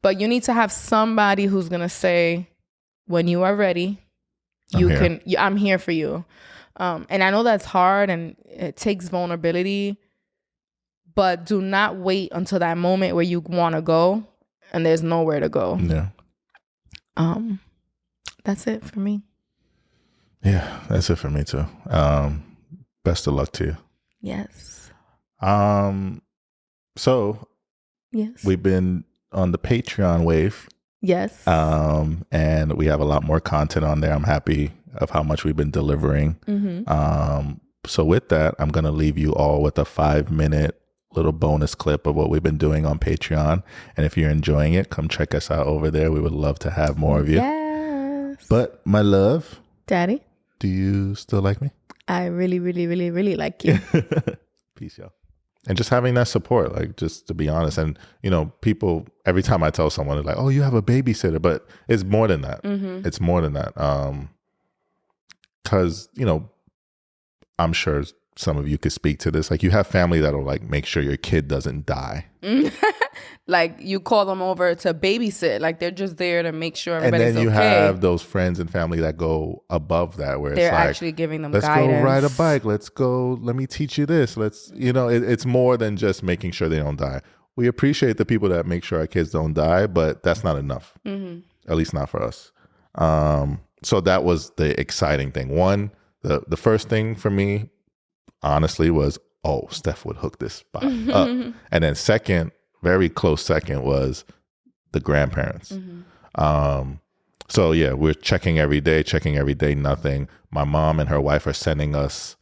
But you need to have somebody who's going to say, when you are ready, I'm here for you. And I know that's hard and it takes vulnerability, but do not wait until that moment where you want to go and there's nowhere to go.
Yeah.
That's it for me.
Yeah, that's it for me too. Best of luck to you.
Yes.
So
yes,
we've been on the Patreon wave.
Yes.
And we have a lot more content on there. I'm happy of how much we've been delivering.
Mm-hmm.
So with that, I'm going to leave you all with a 5-minute little bonus clip of what we've been doing on Patreon. And if you're enjoying it, come check us out over there. We would love to have more of you.
Yes.
But my love,
Daddy,
do you still like me?
I really, really, really, really like you.
Peace, y'all. And just having that support, like, just to be honest. And, people, every time I tell someone, they're like, oh, you have a babysitter. But it's more than that.
Mm-hmm.
It's more than that. Because, I'm sure some of you could speak to this. Like you have family that'll like make sure your kid doesn't die.
Like you call them over to babysit. Like they're just there to make sure
And
everybody's
then you
okay.
have those friends and family that go above that where
They're
it's like,
actually giving them
let's
guidance.
go ride a bike. Let's go. Let me teach you this. Let's, it's more than just making sure they don't die. We appreciate the people that make sure our kids don't die, but that's not enough. At least not for us. So that was the exciting thing. One, the first thing for me, honestly, was, oh, Steph would hook this spot up. And then second, very close second, was the grandparents. So yeah, we're checking every day, nothing. My mom and her wife are sending us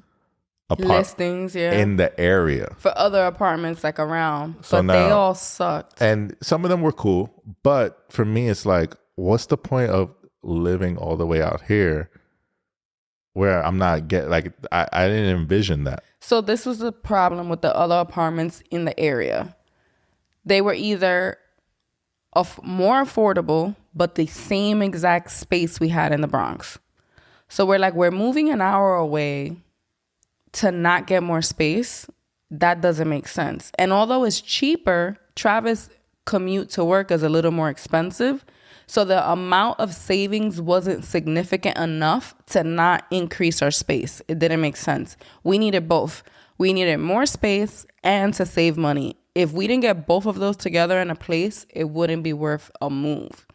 listings
in the area
for other apartments like around.
So
but
now,
they all sucked.
And some of them were cool. But for me, it's like, what's the point of living all the way out here where I'm not I didn't envision that.
So this was the problem with the other apartments in the area. They were either more affordable, but the same exact space we had in the Bronx. So we're moving an hour away to not get more space. That doesn't make sense. And although it's cheaper, Travis' commute to work is a little more expensive. So the amount of savings wasn't significant enough to not increase our space. It didn't make sense. We needed both. We needed more space and to save money. If we didn't get both of those together in a place, it wouldn't be worth a move.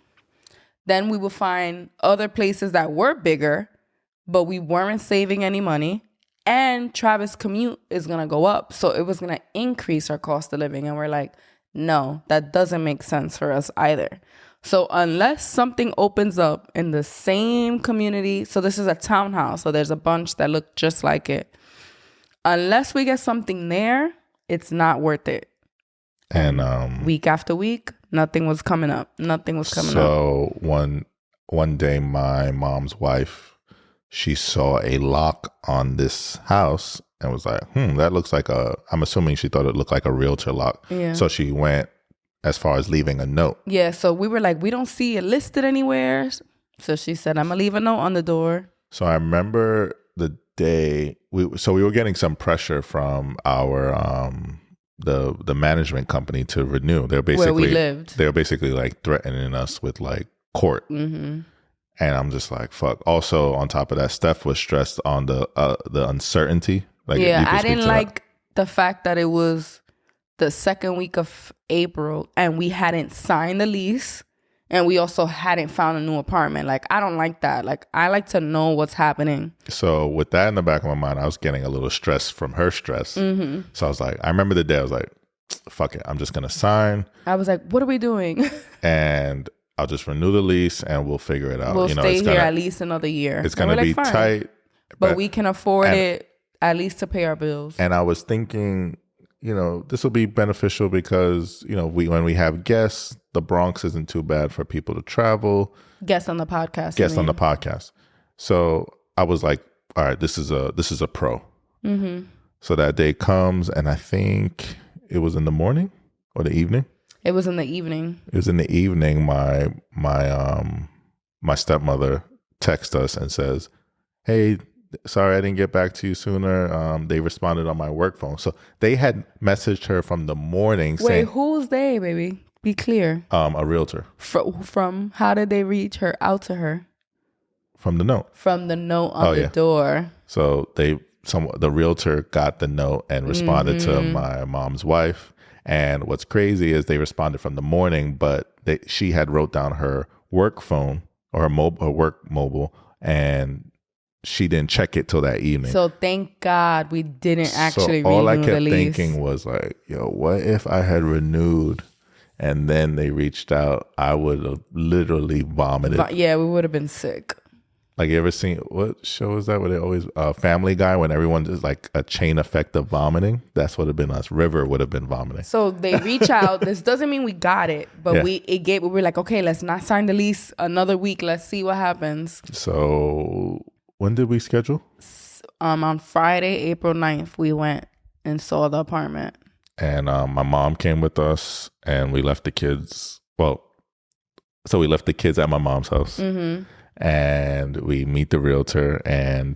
Then we would find other places that were bigger, but we weren't saving any money. And Travis' commute is going to go up. So it was going to increase our cost of living. And we're like, no, that doesn't make sense for us either. So unless something opens up in the same community, so this is a townhouse, so there's a bunch that look just like it. Unless we get something there, it's not worth it.
And
week after week, nothing was coming up.
So one day, my mom's wife, she saw a lock on this house and was like, that looks like I'm assuming she thought it looked like a realtor lock.
Yeah.
So she went as far as leaving a note.
Yeah, so we were like, we don't see it listed anywhere. So she said, I'm going to leave a note on the door.
So I remember the day, we were getting some pressure from our, the management company to renew. They're basically,
where we lived.
They were basically like threatening us with like court.
Mm-hmm.
And I'm just like, fuck. Also, on top of that, Steph was stressed on the uncertainty. Like,
yeah, I didn't like the fact that it was the second week of April and we hadn't signed the lease and we also hadn't found a new apartment. Like, I don't like that. Like, I like to know what's happening.
So with that in the back of my mind, I was getting a little stressed from her stress. Mm-hmm. So I was like, I remember the day I was like, fuck it, I'm just going to sign.
I was like, what are we doing?
And I'll just renew the lease and we'll figure it out.
We'll stay here at least another year.
It's going to be tight.
But we can afford it at least to pay our bills.
And I was thinking, this will be beneficial because, when we have guests, the Bronx isn't too bad for people to travel.
Guests on the podcast.
So I was like, all right, this is a pro. Mm-hmm. So that day comes and I think it was in the morning or the evening.
It was in the evening.
My stepmother texts us and says, hey, sorry I didn't get back to you sooner. They responded on my work phone. So they had messaged her from the morning saying...
Wait, who's they, baby? Be clear.
A realtor.
From how did they reach her out to her?
From the note.
From the note on the door.
So the realtor got the note and responded to my mom's wife. And what's crazy is they responded from the morning, but she had wrote down her work phone or her work mobile, and she didn't check it till that evening.
So thank God we didn't actually renew the lease.
All I kept thinking was like, yo, what if I had renewed and then they reached out? I would have literally vomited.
Yeah, we would have been sick.
Like, you ever seen, what show is that where they always, Family Guy, when everyone is like a chain effect of vomiting? That's what would have been us. River would have been vomiting.
So they reach out. This doesn't mean we got it, but we were like, okay, let's not sign the lease another week. Let's see what happens.
So when did we schedule?
On Friday, April 9th, we went and saw the apartment.
And my mom came with us and we left the kids. So we left the kids at my mom's house. Mm-hmm. And we meet the realtor and